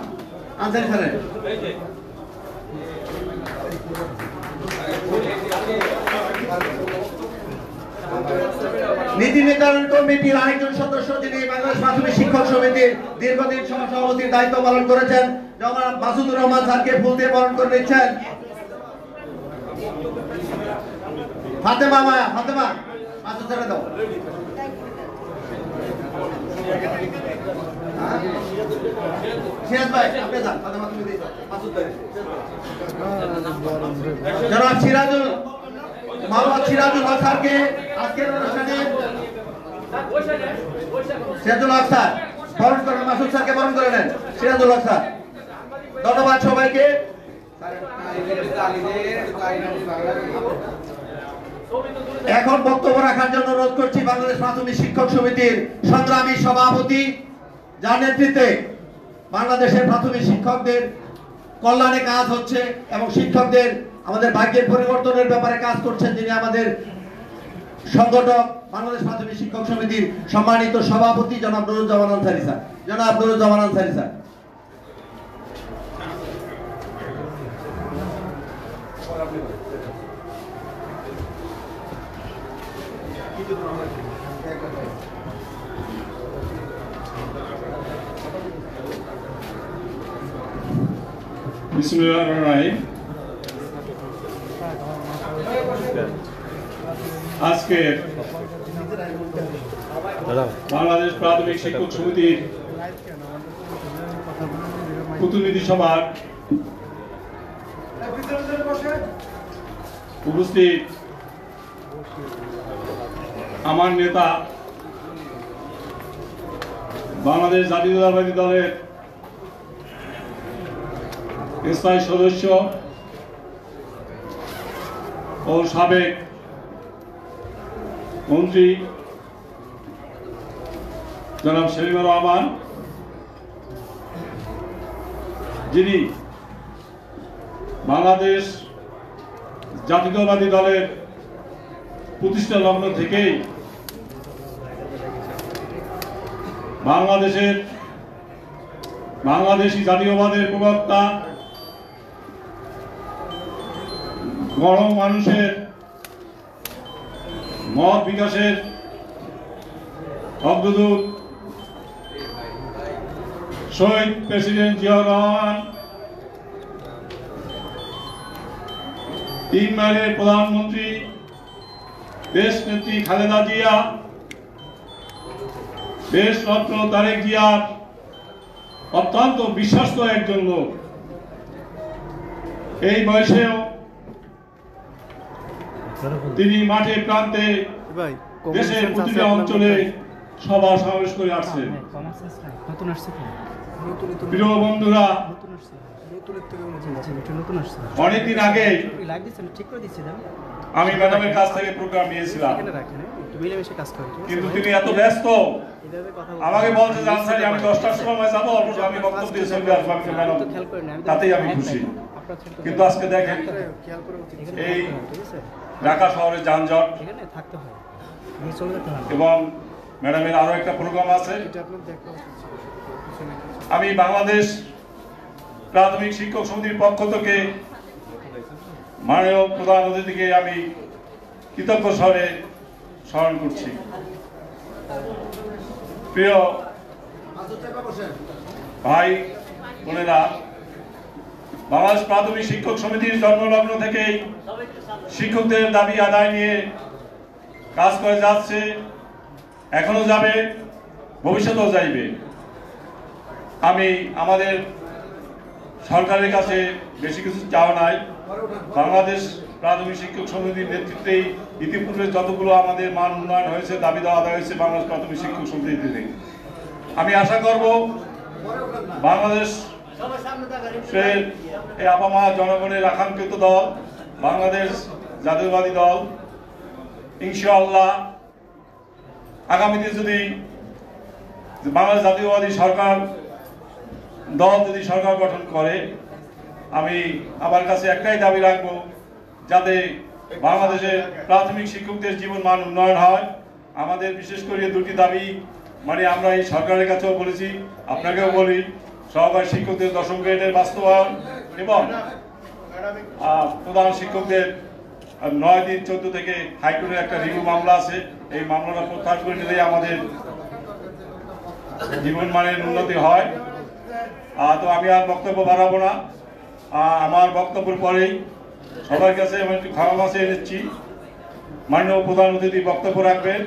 আনসারী স্যারের। নীতি নির্ধারণ কমিটির আরেকজন সদস্য, যিনি বাংলাদেশ প্রাথমিক শিক্ষক সমিতির দীর্ঘদিন সভাপতির দায়িত্ব পালন করেছেন, জনাব মাসুদুর রহমান স্যারকে ফুল দিয়ে বরণ করে নিচ্ছেন ফাতেমা মাসুদ স্যারে দাও। সিরাজ ভাই আপনি যান, ফাতেমা তুমি দিও, মাসুদ ভাই। জনাব মোহাম্মদ সিরাজুল হক স্যারকে আজকের অনুষ্ঠানে সিরাজুল হক স্যার বরণ করেন, মাসুদ স্যারকে বরণ করে নেন সিরাজুল হক স্যার। ধন্যবাদ সবাইকে। এখন বক্তব্য রাখার জন্য অনুরোধ করছি বাংলাদেশ প্রাথমিক শিক্ষক সমিতির সংগ্রামী সভাপতি, যার নেতৃত্বে বাংলাদেশের প্রাথমিক শিক্ষকদের কল্যাণে কাজ হচ্ছে এবং শিক্ষকদের আমাদের ভাগ্যের পরিবর্তনের ব্যাপারে কাজ করছেন, যিনি আমাদের সংগঠক বাংলাদেশ প্রাথমিক শিক্ষক সমিতির সম্মানিত সভাপতি জনাব নুরুজ্জামান আনসারী স্যার। বিসমিল্লাহির রহমানির রহিম। আজকে বাংলাদেশ প্রাথমিক শিক্ষক সমিতির প্রতিনিধি সভার উপস্থিত আমার নেতা, বাংলাদেশ জাতীয়তাবাদী দলের স্থায়ী সদস্য ও সাবেক মন্ত্রী জনাব সেলিমুর রহমান, যিনি বাংলাদেশ জাতীয়তাবাদী দলের প্রতিষ্ঠা লগ্ন থেকেই বাংলাদেশি জাতীয়বাদের প্রবক্তা, গণমানুষের মত বিকাশের অগ্রদূত শহীদ প্রেসিডেন্ট জিয়াউর রহমান, 3 বারের প্রধানমন্ত্রী দেশ নেত্রী খালেদা জিয়া, দেশরত্ন তারেক জিয়ার অত্যন্ত বিশ্বস্ত একজন লোক। এই বয়সেও তিনি মাঠে প্রান্তে দেশের প্রতিটি অঞ্চলে সভা সমাবেশ করে আসছেন। প্রিয় বন্ধুরা, অনেকদিন আগে আমি ম্যাডামের কাছ থেকে প্রোগ্রাম নিয়েছিলাম, কিন্তু তিনি এত ব্যস্ত আমাকে বলছে যে আনসারি আমি 10টার সময় যাবো, অথচ আমি বক্তব্য দিয়ে চলে আসবো। ম্যাডাম তাতেই আমি খুশি। কিন্তু আজকে দেখেন এই ঢাকা শহরে যানজট এবং ম্যাডামের আরো একটা প্রোগ্রাম আছে। আমি বাংলাদেশ প্রাথমিক শিক্ষক সমিতির পক্ষ থেকে মাননীয় প্রধান অতিথিকে আমি কৃতজ্ঞ স্বরে স্মরণ করছি। প্রিয় ভাই বোনেরা, বাংলাদেশ প্রাথমিক শিক্ষক সমিতির জন্মলগ্ন থেকেই শিক্ষকদের দাবি আদায় নিয়ে কাজ করে যাচ্ছে, এখনো যাবে, ভবিষ্যতেও যাইবে। আমি আমাদের সরকারের কাছে বেশি কিছু চাওয়া নাই। বাংলাদেশ প্রাথমিক শিক্ষক সমিতির নেতৃত্বেই ইতিপূর্বে যতগুলো আমাদের মান উন্নয়ন হয়েছে, দাবি দেওয়া আদায় হয়েছে বাংলাদেশ প্রাথমিক শিক্ষক সমিতিতে। আমি আশা করব বাংলাদেশ এই আপামা জনগণের আকাঙ্ক্ষিত দল বাংলাদেশ জাতীয়বাদী দল ইনশাআল্লাহ আগামীতে যদি বাংলাদেশ জাতীয়বাদী সরকার দল যদি সরকার গঠন করে, আমি আমার কাছে একটাই দাবি রাখবো, যাতে বাংলাদেশের প্রাথমিক শিক্ষকদের জীবন মান উন্নয়ন হয়। আমাদের বিশেষ করে দুটি দাবি, মানে আমরা এই সরকারের কাছেও বলেছি, আপনাকেও বলি, সহকারী শিক্ষকদের 10ম গ্রেডের বাস্তবায়ন এবং প্রধান শিক্ষকদের 9-3-14 থেকে হাইকোর্টের একটা রিভিউ মামলা আছে, এই মামলাটা প্রত্যাহার করে নিলেই আমাদের জীবন মানের উন্নতি হয়। তো আমি আর বক্তব্য বাড়াবো না, আমার বক্তব্যের পরেই সবার কাছে আমি একটু ক্ষমা মাসে এনেছি। মাননীয় প্রধান অতিথি বক্তব্য রাখবেন।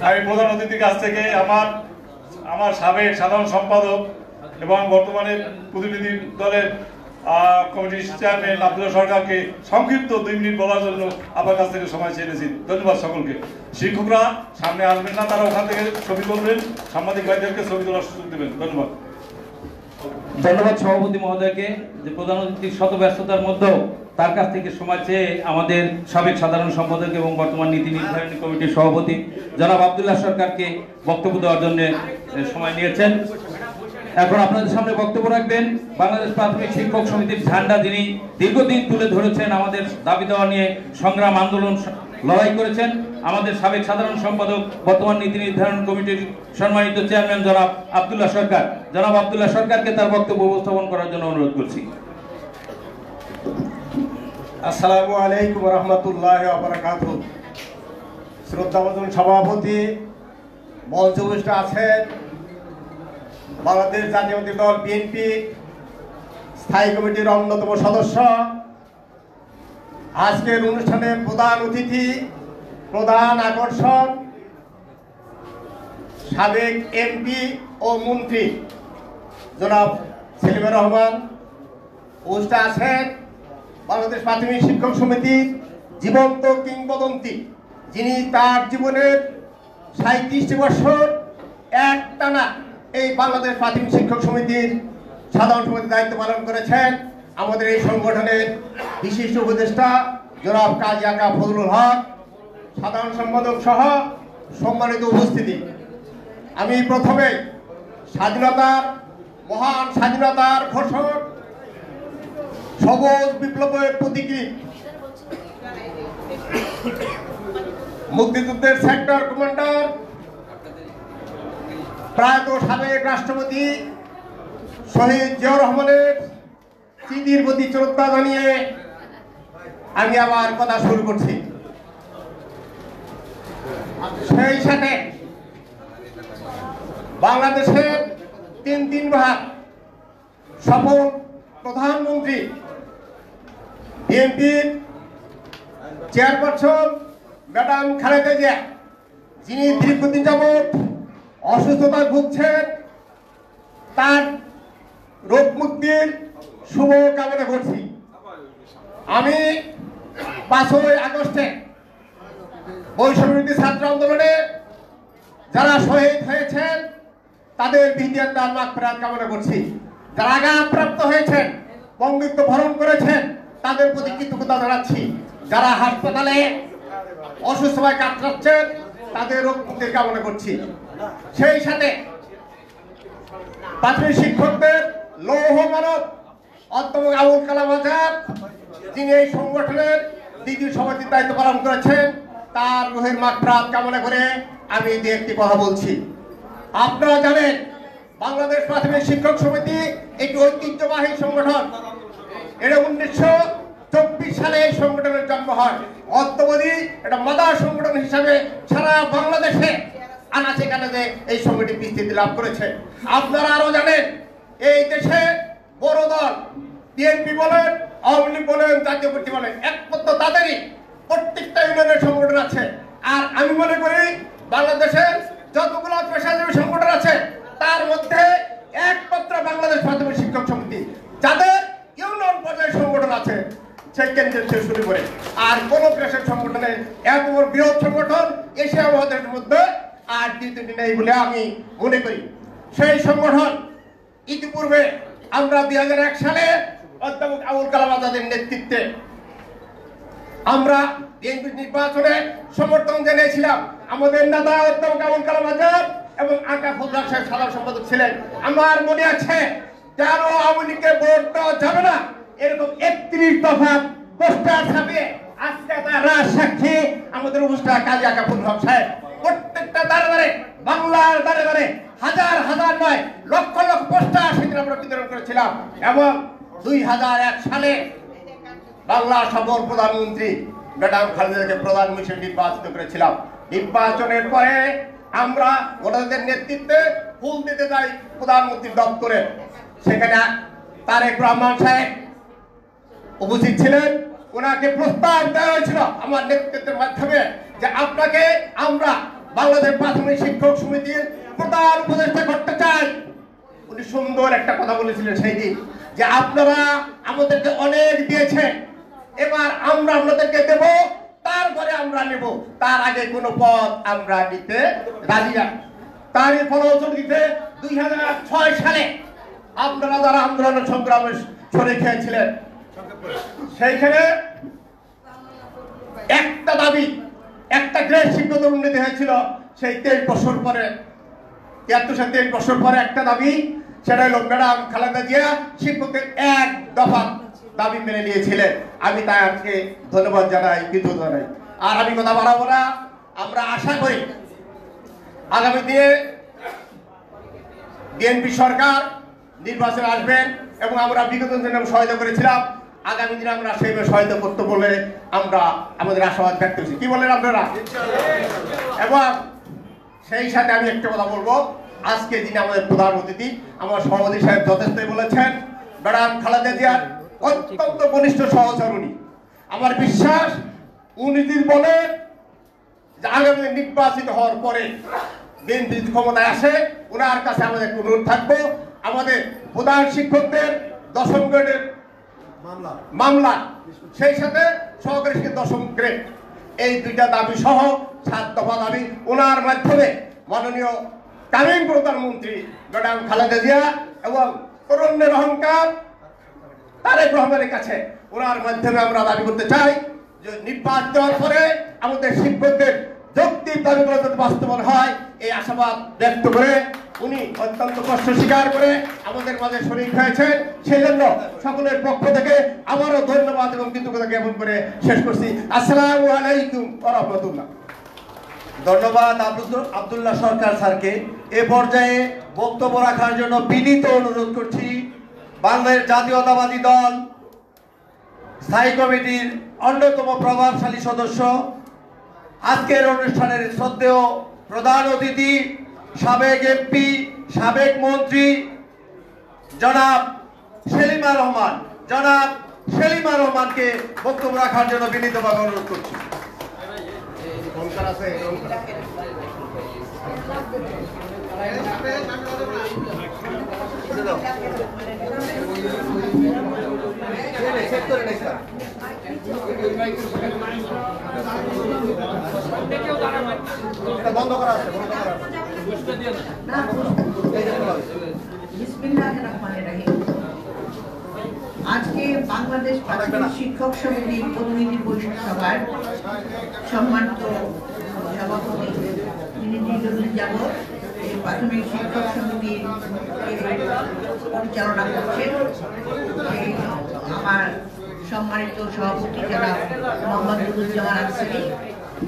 আমি প্রধান অতিথির কাছ থেকে আমার সাবেক সাধারণ সম্পাদক এবং বর্তমানে প্রতিনিধি দলের কমিটির চেয়ারম্যান আব্দুল্লাহ সরকারকে সংক্ষিপ্ত 2 মিনিট বলার জন্য আমার কাছ থেকে সময় চেয়েছি। ধন্যবাদ সকলকে। শিক্ষকরা সামনে আসবেন না, তারা ওখান থেকে ছবি তুলবেন, সাংবাদিক ভাইদেরকে ছবি তোলার সুযোগ দেবেন। ধন্যবাদ। ধন্যবাদ সভাপতি মহোদয়কে, যে প্রধান অতিথির শত ব্যস্ততার মধ্যেও তার কাছ থেকে সময় চেয়ে আমাদের সাবেক সাধারণ সম্পাদক এবং বর্তমান নীতি নির্ধারণী কমিটির সভাপতি জনাব আব্দুল্লাহ সরকারকে বক্তব্য দেওয়ার জন্য সময় নিয়েছেন। এখন আপনাদের সামনে বক্তব্য রাখবেন বাংলাদেশ প্রাথমিক শিক্ষক সমিতির ঝান্ডা, যিনি দীর্ঘদিন তুলে ধরেছেন, আমাদের দাবি দেওয়া নিয়ে সংগ্রাম আন্দোলন লড়াই করেছেন, আমাদের সাবেক সাধারণ সম্পাদক বর্তমান নীতি নির্ধারণ কমিটির সম্মানিত চেয়ারম্যান জনাব আব্দুল্লাহ সরকার। জনাব আব্দুল্লাহ সরকারকে তার বক্তব্য উপস্থাপন করার জন্য অনুরোধ করছি। আসসালামু আলাইকুম রহমতুল্লাহ বারাকাতুহু। শ্রদ্ধাভাজন সভাপতি, মঞ্চে উপস্থিত আছেন বাংলাদেশ জাতীয়তাবাদী দল বিএনপি স্থায়ী কমিটির অন্যতম সদস্য, আজকের অনুষ্ঠানে প্রধান অতিথি, প্রধান আকর্ষণ সাবেক এমপি ও মন্ত্রী জনাব সেলিমুর রহমান উপস্থিত আছেন, বাংলাদেশ প্রাথমিক শিক্ষক সমিতির জীবন্ত কিংবদন্তি, যিনি তার জীবনের 37 বছর একটানা এই বাংলাদেশ প্রাথমিক শিক্ষক সমিতির সাধারণ সমিতির দায়িত্ব পালন করেছেন। আমাদের এই সংগঠনের বিশিষ্ট উপদেষ্টা জনাব কাজী আকা ফজলুল হক, সাধারণ সম্পাদক সহ সম্মানিত উপস্থিতি। আমি প্রথমে মহান স্বাধীনতার ঘোষক, সবুজ বিপ্লবের প্রতীকী, মুক্তিযুদ্ধের সেক্টর কমান্ডার, প্রয়াত সাবেক রাষ্ট্রপতি শহীদ জিয়াউর রহমানের স্মৃতির প্রতি শ্রদ্ধা জানিয়ে আমি আবার কথা শুরু করছি। সেই সাথে বাংলাদেশের 3 ভাগ সফল প্রধানমন্ত্রী, বিএনপির চেয়ারপারসন ম্যাডাম খালেদা জিয়া, যিনি দীর্ঘদিন যাবৎ অসুস্থতায় ভুগছেন, তার রোগ মুক্তির শুভ কামনা করছি। আমি 5ই আগস্টে বৈষম্যবিরোধী ছাত্র আন্দোলনে যারা শহীদ হয়েছেন তাদের বিদ্যার মাগফিরাত কামনা করছি। যারা আঘাতপ্রাপ্ত হয়েছেন, বঙ্গিত্ব বরণ করেছেন, তাদের প্রতি কৃতজ্ঞতা জানাচ্ছি। যারা হাসপাতালে অসুস্থভাবে কাতরাচ্ছেন তাদের রোগ মুক্তির কামনা করছি। সেই সাথে প্রাথমিক শিক্ষকদের লৌহ মানব অধ্যাপক আবুল কালাম আজাদ, যিনি এই সংগঠনের দ্বিতীয় সভাপতির দায়িত্ব পালন করেছেন, তার রুহের মাগফিরাত কামনা করে আমি যে একটি কথা বলছি। আপনারা জানেন বাংলাদেশ প্রাথমিক শিক্ষক সমিতি একটি ঐতিহ্যবাহী সংগঠন। এটা 1924 সালে এই সংগঠনের জন্ম হয়। অদ্যাবধি এটা মাদার সংগঠন হিসাবে সারা বাংলাদেশে আনাচে কানাচে এই সংগঠন বিস্তৃতি লাভ করেছে। আপনারা আরো জানেন এই দেশে বড় দল বিএনপি বলেন, আওয়ামী লীগ বলেন, জাতীয় পার্টি বলেন, একমাত্র তাদেরই প্রত্যেকটা ইউনিয়নের সংগঠন আছে। আর আমি মনে করি বাংলাদেশের যতগুলো পেশাজীবী সংগঠন আছে তার মধ্যে একমাত্র বাংলাদেশ প্রাথমিক শিক্ষক সমিতি, যাদের ইউনিয়ন পর্যায়ে সংগঠন আছে সেই কেন্দ্রের থেকে শুরু করে আর কোন পেশার সংগঠনের এত বড় বৃহৎ সংগঠন এশিয়া মহাদেশের মধ্যে আর দ্বিতীয়টি নেই বলে আমি মনে করি। সেই সংগঠন ইতিপূর্বে আমরা 2001 সালে অধ্যাপক আবুল কালাম আজাদের নেতৃত্বে আমরা বিএনপি নির্বাচনে সমর্থন জানিয়েছিলাম। আমাদের নেতা অধ্যাপক আবুল কালাম আজাদ এবং আকা ফজলার সাহেব সাধারণ সম্পাদক ছিলেন। আমার মনে আছে কেন আওয়ামী লীগকে ভোট দেওয়া যাবে না এরকম 31 দফা পোস্টার ছাপিয়ে আজকে তার রাজ সাক্ষী আমাদের উপস্থিত কাজী আকা ফজল সাহেব। প্রত্যেকটা দাঁড়ে দাঁড়ে বাংলার দাঁড়ে দাঁড়ে হাজার হাজার নয় লক্ষ লক্ষ পোস্টার সেদিন আমরা বিতরণ করেছিলাম। এবং 2001 সালে বাংলার সফল প্রধানমন্ত্রী ম্যাডাম খালেদাকে প্রধানমন্ত্রী নির্বাচিত করেছিলাম। নির্বাচনের পরে আমরা ওনাদের নেতৃত্বে ফুল দিতে যাই প্রধানমন্ত্রীর দপ্তরে। সেখানে তারেক রহমান সাহেব উপস্থিত ছিলেন। ওনাকে প্রস্তাব দেওয়া হয়েছিল আমার নেতৃত্বের মাধ্যমে যে আপনাকে আমরা বাংলাদেশ প্রাথমিক শিক্ষক সমিতির প্রধান উপদেষ্টা করতে চাই। উনি সুন্দর একটা কথা বলেছিলেন সেই দিন যে আপনারা আমাদেরকে অনেক দিয়েছেন, এবার আমরা আপনাদেরকে দেব, তারপরে আমরা নেব, তার আগে কোনো পদ আমরা নিতে রাজি না। তারই ফলশ্রুতিতে 2006 সালে আপনারা যারা আন্দোলনের সংগ্রামে শরীক হয়েছিলেন সেইখানে একটা দাবি, একটা গ্রেড শিক্ষক উন্নতি হয়েছিল সেই 23 বছর পরে, 73 বছর পরে একটা দাবি, সেটা হলো ম্যাডাম খালেদা জিয়া শিক্ষকদের এক দফা দাবি মেনে নিয়েছিলেন। আমি তাই আজকে ধন্যবাদ জানাই, কৃতজ্ঞতা জানাই। আর আমি কথা বাড়াবো না। আমরা আশা করি আগামী দিনে বিএনপি সরকার নির্বাচনে আসবেন এবং আমরা বিগত দিনে সহায়তা করেছিলাম, আগামী দিনে আমরা সেইভাবে সহায়তা করতে বলে আমরা আমাদের আশাবাদ ব্যক্ত করছি। কি বলেন আপনারা? এবং সেই সাথে আমি একটা কথা বলবো, আজকে যিনি আমাদের প্রধান অতিথি আমার সভাপতি সাহেব যথেষ্টই বলেছেন, ম্যাডাম খালেদা জিয়ার অত্যন্ত ঘনিষ্ঠ সহচরণী। আমার বিশ্বাস উনি যদি বলেন যে আগামী নির্বাচিত হওয়ার পরে বিএনপি ক্ষমতায় আসে, ওনার কাছে আমাদের অনুরোধ থাকবো আমাদের প্রধান শিক্ষকদের 10ম গ্রেডের মামলা, সেই সাথে সহকারী শিক্ষক 10ম গ্রেড, এই দুইটা দাবি সহ 7 দফা দাবি ওনার মাধ্যমে মাননীয় কামিং প্রধানমন্ত্রী ম্যাডাম খালেদা জিয়া এবং তরুণের অহংকার তারেক রহমানের কাছে ওনার মাধ্যমে আমরা দাবি করতে চাই যে নির্বাচন দেওয়ার পরে আমাদের শিক্ষকদের যৌক্তিক দাবিগুলো যাতে বাস্তবায়ন হয় এই আশাবাদ ব্যক্ত করে উনি অত্যন্ত কষ্ট স্বীকার করে আমাদের মাঝে শরীক হয়েছেন। সেই জন্য সকলের পক্ষ থেকে আবারও ধন্যবাদ এবং কৃতজ্ঞতা জ্ঞাপন করে শেষ করছি। আসসালামু আলাইকুম ওয়া রাহমাতুল্লাহ। ধন্যবাদ আব্দুল্লাহ সরকার স্যারকে। এ পর্যায়ে বক্তব্য রাখার জন্য বিনীত অনুরোধ করছি বাংলাদেশ জাতীয়তাবাদী দল স্থায়ী কমিটির অন্যতম প্রভাবশালী সদস্য, আজকের অনুষ্ঠানের শ্রদ্ধেয় প্রধান অতিথি, সাবেক এমপি, সাবেক মন্ত্রী জনাব সেলিমা রহমানকে বক্তব্য রাখার জন্য বিনীতভাবে অনুরোধ করছি। বন্ধ করা আছে আজকে বাংলাদেশ প্রাথমিক শিক্ষক সমিতির প্রতিনিধি পরিষদ সভার সম্মানিত সভাপতি তিনি দীর্ঘদিন যাবৎ এই প্রাথমিক শিক্ষক সমিতির পরিচালনা করছেন আমার সম্মানিত সভাপতি যারা মোহাম্মদ নুরুজ্জামান আনসারী।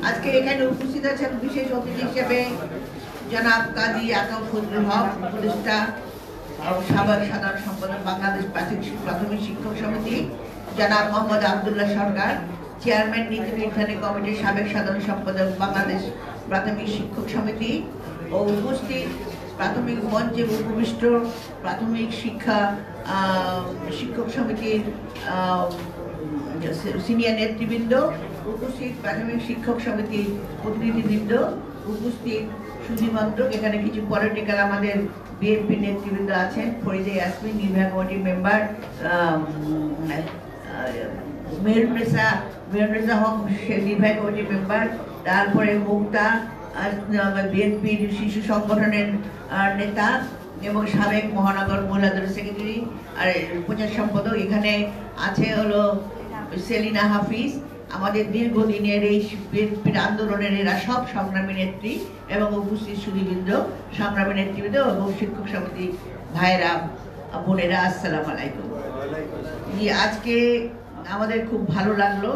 আজকে এখানে উপস্থিত আছেন বিশেষ অতিথি হিসেবে জনাব কাজী আকাম ফজলুল হক, উপদেষ্টা সাবেক সাধারণ সম্পাদক বাংলাদেশ প্রাথমিক শিক্ষক সমিতি, জনাব মোহাম্মদ আব্দুল্লাহ সরকার, চেয়ারম্যান নীতি নির্ধারণী কমিটির সাবেক সাধারণ সম্পাদক বাংলাদেশ প্রাথমিক শিক্ষক সমিতি ও উপস্থিত প্রাথমিক মঞ্চে উপবিষ্ট প্রাথমিক শিক্ষক সমিতির সিনিয়র নেতৃবৃন্দ, উপস্থিত প্রাথমিক শিক্ষক সমিতির প্রতিনিধিবৃন্দ, উপস্থিত সুধীমন্ত্রক, এখানে কিছু পলিটিক্যাল আমাদের বিএনপি নেতৃবৃন্দ আছেন, ফরিদে ইয়াসমিন নির্বাহী কমিটির মেম্বার, মেহরুন্নেসা হক নির্বাহী কমিটির মেম্বার, তারপরে মুক্তা বিএনপির শিশু সংগঠনের নেতা এবং সাবেক মহানগর মহিলাদের সেক্রেটারি আর প্রচার সম্পাদক। এখানে আছে হলো সেলিনা হাফিজ, আমাদের দীর্ঘদিনের এই বিএনপির আন্দোলনের এরা সব সংগ্রামী নেত্রী এবং উপস্থিত সুধীবৃন্দ, সংগ্রামী নেতৃবৃন্দ এবং শিক্ষক সমিতি ভাইয়েরা বোনেরা, আসসালামু আলাইকুম। আজকে আমাদের খুব ভালো লাগলো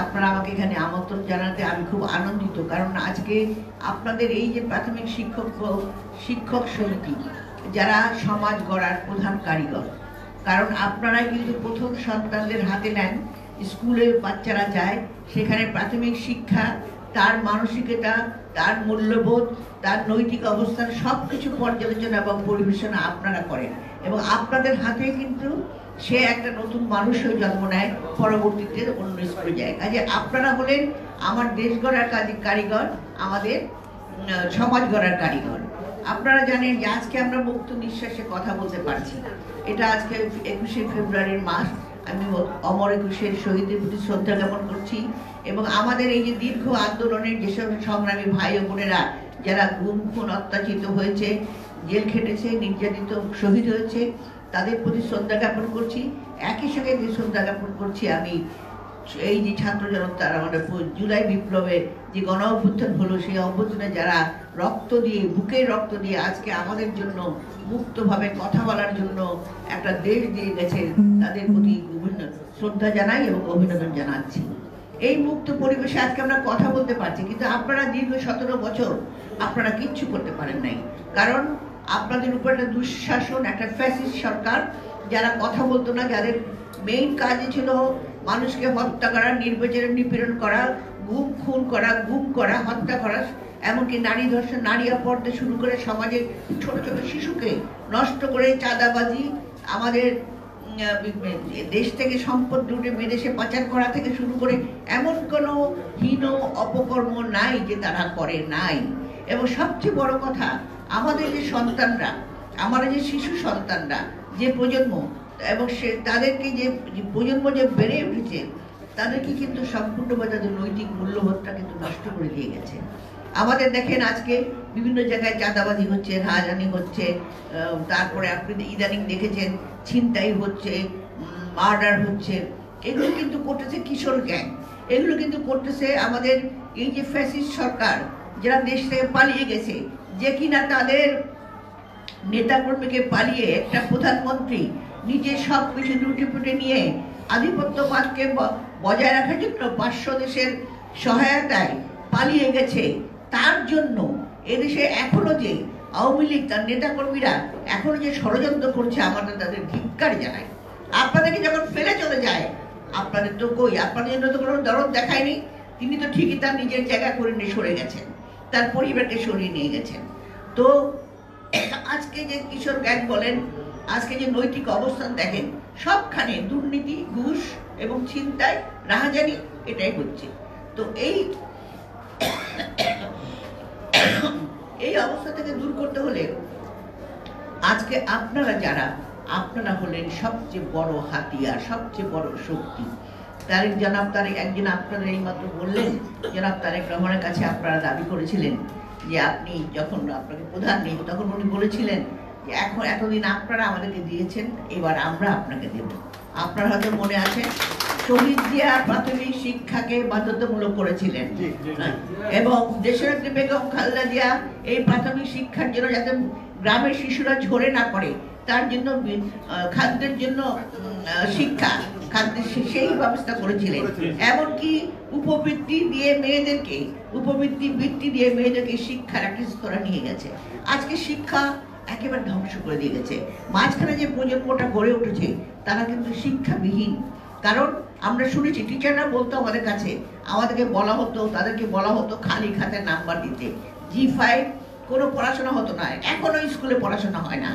আপনারা আমাকে এখানে আমন্ত্রণ জানাতে আমি খুব আনন্দিত, কারণ আজকে আপনাদের এই যে প্রাথমিক শিক্ষক সমিতি যারা সমাজ গড়ার প্রধান কারিগর, কারণ আপনারা কিন্তু প্রথম সন্তানদের হাতে নেন, স্কুলে বাচ্চারা যায়, সেখানে প্রাথমিক শিক্ষা, তার মানসিকতা, তার মূল্যবোধ, তার নৈতিক অবস্থান সব কিছু পর্যালোচনা এবং পরিবেশনা আপনারা করেন এবং আপনাদের হাতে কিন্তু সে একটা নতুন মানুষ হয়ে জন্ম নেয়, পরবর্তীতে অন্য স্কুলে যায়। কাজে আপনারা হলেন আমার দেশ গড়ার কারিগর, আমাদের সমাজ গড়ার কারিগর। আপনারা জানেন যে আজকে আমরা মুক্ত নিঃশ্বাসে কথা বলতে পারছি, এটা আজকে 21শে ফেব্রুয়ারির মাস। আমি অমর একুশের শহীদের প্রতি শ্রদ্ধা জ্ঞাপন করছি এবং আমাদের এই যে দীর্ঘ আন্দোলনের যেসব সংগ্রামী ভাই ও বোনেরা যারা গুম খুন অত্যাচারিত হয়েছে, জেল খেটেছে, নির্যাতিত, শহীদ হয়েছে, তাদের প্রতি শ্রদ্ধা জ্ঞাপন করছি। একই সঙ্গে যে শ্রদ্ধা জ্ঞাপন করছি আমি এই যে ছাত্র জনতার আমাদের জুলাই বিপ্লবে যে গণ অভ্যুত্থান হলো, সেই অভ্যুত্থানে যারা রক্ত দিয়ে, বুকের রক্ত দিয়ে আজকে আমাদের জন্য মুক্তভাবে কথা বলার জন্য একটা দেশ দিয়ে গেছে, তাদের প্রতি বিভিন্ন শ্রদ্ধা জানাই এবং অভিনন্দন জানাচ্ছি। এই মুক্ত পরিবেশে আজকে আমরা কথা বলতে পারছি, কিন্তু আপনারা দীর্ঘ 17 বছর আপনারা কিচ্ছু করতে পারেন নাই, কারণ আপনাদের উপর একটা দুঃশাসন, একটা ফ্যাসিস্ট সরকার, যারা কথা বলতো না, যাদের মেইন কাজই ছিল মানুষকে হত্যা করা, নির্বিচারে নিপীড়ন করা, খুন করা, হত্যা করা, এমনকি নারী ধর্ষণ, নারী অপহরণ শুরু করে সমাজের ছোট ছোট শিশুকে নষ্ট করে, চাঁদাবাজি, আমাদের দেশ থেকে সম্পদ লুটে বিদেশে পাচার করা থেকে শুরু করে এমন কোনো হীন অপকর্ম নাই যে তারা করে নাই। এবং সবচেয়ে বড় কথা, আমাদের যে সন্তানরা, আমাদের যে শিশু সন্তানরা, যে প্রজন্ম এবং তাদেরকে যে প্রজন্ম যে বেড়ে উঠেছে, তাদেরকে কিন্তু সম্পূর্ণভাবে তাদের নৈতিক মূল্যবোধটা কিন্তু নষ্ট করে দিয়ে গেছে। আমাদের দেখেন আজকে বিভিন্ন জায়গায় চাঁদাবাজি হচ্ছে, রাজধানী হচ্ছে, তারপরে আপনি ইদানিং দেখেছেন ছিনতাই হচ্ছে, মার্ডার হচ্ছে, এগুলো কিন্তু করতেছে কিশোর গ্যাং, এগুলো কিন্তু করতেছে আমাদের এই যে ফ্যাসিস্ট সরকার, যারা দেশ থেকে পালিয়ে গেছে, যে কিনা তাদের নেতাকর্মীকে পালিয়ে একটা প্রধানমন্ত্রী নিজের সব কিছু লুটেপুটে নিয়ে আধিপত্যবাদকে বজায় রাখার জন্য 500 দেশের সহায়তায় পালিয়ে গেছে। তার জন্য এদেশে এখনো যে আওয়ামী লীগ তার নেতাকর্মীরা এখনো যে ষড়যন্ত্র করছে, আমাদের তাদের ধিক্কার জানায়। আপনাদেরকে যখন ফেলে চলে যায়, আপনাদের তো কই, আপনাদের জন্য তো কোনো দরদ দেখায়নি। তিনি তো ঠিকই তার নিজের জায়গা করে নিয়ে সরে গেছেন, তার পরিবারকে সরিয়ে নিয়ে গেছেন। তো আজকে যে কিশোর গ্যাং বলেন, আজকে যে নৈতিক অবস্থান দেখেন, সবখানে দুর্নীতি, ঘুষ এবং ছিনতাই, রাহাজানি, এটাই হচ্ছে। তো এই অবস্থা থেকে দূর করতে হলে আজকে আপনারা যারা, আপনারা হলেন সবচেয়ে বড় হাতিয়ার, সবচেয়ে বড় শক্তি। জনাব তারেক, একদিন আপনারা এইমাত্র বললেন, জনাব তারেক রহমানের কাছে আপনারা দাবি করেছিলেন যে আপনি যখন আপনাকে প্রধান নেই তখন উনি বলেছিলেন যে এখন এতদিন আপনারা আমাদেরকে দিয়েছেন, এবার আমরা আপনাকে দেব। আপনার হয়তো মনে আছে শহীদ জিয়া প্রাথমিক শিক্ষাকে বাধ্যতামূলক করেছিলেন এবং দেশনেত্রী বেগম খালেদা জিয়া এই প্রাথমিক শিক্ষার জন্য যাতে গ্রামের শিশুরা ঝরে না পড়ে তার জন্য খাদ্যের জন্য শিক্ষা, খাদ্যের সেই ব্যবস্থা করেছিলেন। এমনকি উপবৃত্তি দিয়ে মেয়েদেরকে, বৃত্তি দিয়ে মেয়েদেরকে শিক্ষার একটা স্তরে নিয়ে গেছে। আজকে শিক্ষা একেবারে ধ্বংস করে দিয়ে গেছে। মাঝখানে যে প্রজন্মটা গড়ে উঠেছে তারা কিন্তু শিক্ষাবিহীন। কারণ আমরা শুনেছি টিচাররা বলতো আমাদের কাছে, আমাদেরকে বলা হতো, তাদেরকে বলা হতো খালি খাতায় নাম্বার দিতে, G5 কোনো পড়াশোনা হতো না। এখনো স্কুলে পড়াশোনা হয় না।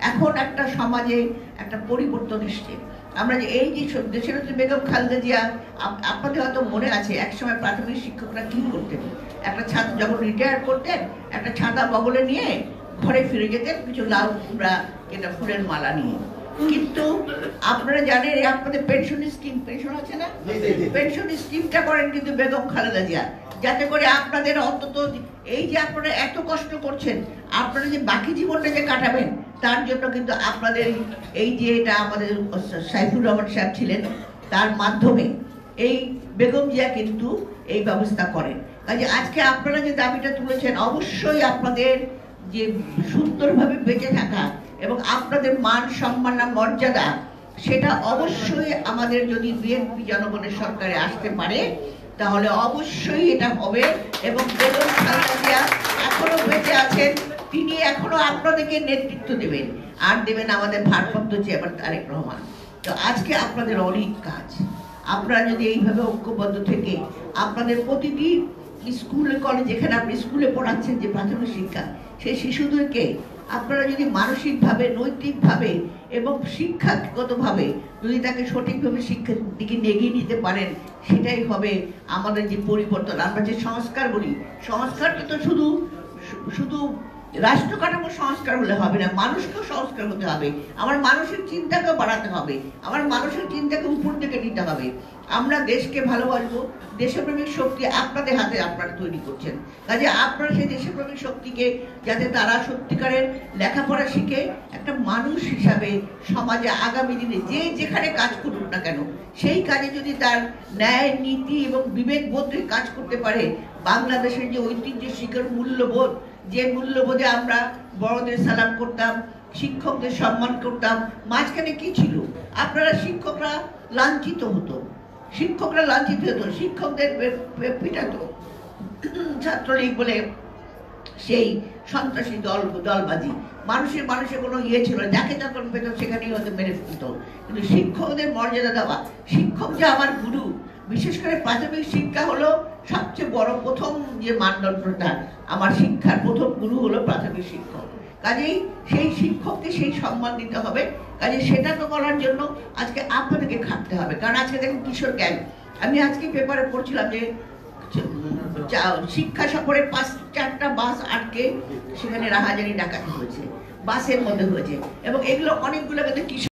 এখন একটা সমাজে একটা পরিবর্তন এসছে। আমরা যে এই যে দেশনেত্রী বেগম খালেদা জিয়া, আপনাদের হয়তো মনে আছে একসময় প্রাথমিক শিক্ষকরা কি করতেন, একটা ছাত্র যখন রিটায়ার করতেন একটা ছাতা বগলে নিয়ে ঘরে ফিরে যেতেন কিছু লাউ কুমড়া যেটা ফুলের মালা নিয়ে। কিন্তু আপনারা জানেন আপনাদের পেনশন স্কিম, পেনশন আছে না, পেনশন স্কিমটা করেন কিন্তু বেগম খালেদা জিয়া, যাতে করে আপনাদের অন্তত এই যে আপনারা এত কষ্ট করছেন, আপনারা যে বাকি জীবনটা যে কাটাবেন তার জন্য কিন্তু আপনাদের এই যে এটা আমাদের সাইফুর রহমান সাহেব ছিলেন, তার মাধ্যমে এই বেগম জিয়া কিন্তু এই ব্যবস্থা করেন। কাজে আজকে আপনারা যে দাবিটা তুলেছেন, অবশ্যই আপনাদের যে সুন্দরভাবে বেঁচে থাকা এবং আপনাদের মান সম্মান মর্যাদা, সেটা অবশ্যই আমাদের যদি বিএনপি জনগণের সরকারে আসতে পারে তাহলে অবশ্যই এটা হবে। এবং বেগম খালেদা জিয়া এখনো বেঁচে আছেন, তিনি এখনো আপনাদেরকে নেতৃত্ব দেবেন, আর দেবেন আমাদের ভারপ্রাপ্ত চেয়ারম্যান তারেক রহমান। তো আজকে আপনাদের অনেক কাজ, আপনারা যদি এইভাবে ঐক্যবদ্ধ থেকে আপনাদের প্রতিটি স্কুলে কলেজ, যেখানে আপনি স্কুলে পড়াচ্ছেন যে প্রাথমিক শিক্ষা, সেই শিশুদেরকে আপনারা যদি মানসিকভাবে, নৈতিকভাবে এবং শিক্ষাগতভাবে যদি তাকে সঠিকভাবে শিক্ষার দিকে এগিয়ে নিতে পারেন, সেটাই হবে আমাদের যে পরিবর্তন। আমরা যে সংস্কার বলি, সংস্কারটা তো শুধু রাষ্ট্র কাঠামো সংস্কার হলে হবে না, মানুষকেও সংস্কার হতে হবে। আমার মানুষের চিন্তাকেও বাড়াতে হবে, আমার মানুষের চিন্তাকে উপর দিকে নিতে হবে। আমরা দেশকে ভালোবাসবো, দেশপ্রেমিক শক্তি আপনাদের হাতে আপনারা তৈরি করছেন। কাজে আপনারা সেই দেশপ্রেমিক শক্তিকে যাতে তারা সত্যিকারের লেখাপড়া শিখে একটা মানুষ হিসাবে সমাজে আগামী দিনে যে যেখানে কাজ করুক না কেন, সেই কাজে যদি তার ন্যায়, নীতি এবং বিবেকবোধে কাজ করতে পারে, বাংলাদেশের যে ঐতিহ্য, শিক্ষার মূল্যবোধ, যে মূল্যবোধে আমরা বড়দের সালাম করতাম, শিক্ষকদের সম্মান করতাম, মাঝখানে কি ছিল? আপনারা শিক্ষকরা লাঞ্ছিত হতো, শিক্ষকদের পিটাতো ছাত্রলীগ বলে, সেই সন্ত্রাসী দলবাজি, মানুষের কোনো ইয়ে ছিল, যাকে যখন পেত সেখানেই হয়তো মেরে ফেলত। কিন্তু শিক্ষকদের মর্যাদা দেওয়া, শিক্ষক যে আমার গুরু, বিশেষ করে প্রাথমিক শিক্ষা হলো সবচেয়ে বড় প্রথম যে মানদণ্ডটা, আমার শিক্ষার প্রথম গুরু হলো প্রাথমিক শিক্ষক। কাজেই সেই শিক্ষককে সেই সম্মান দিতে হবে। কাজে সেটাকে করার জন্য আজকে আপনাদেরকে খাটতে হবে। কারণ আজকে দেখুন কিশোর গ্যাং, আমি আজকে পেপারে পড়ছিলাম যে শিক্ষা সফরে 4টা বাস আটকে সেখানে রাহাজানি ডাকাতি হয়েছে, বাসের মধ্যে হয়েছে, এবং এগুলো অনেকগুলো কিন্তু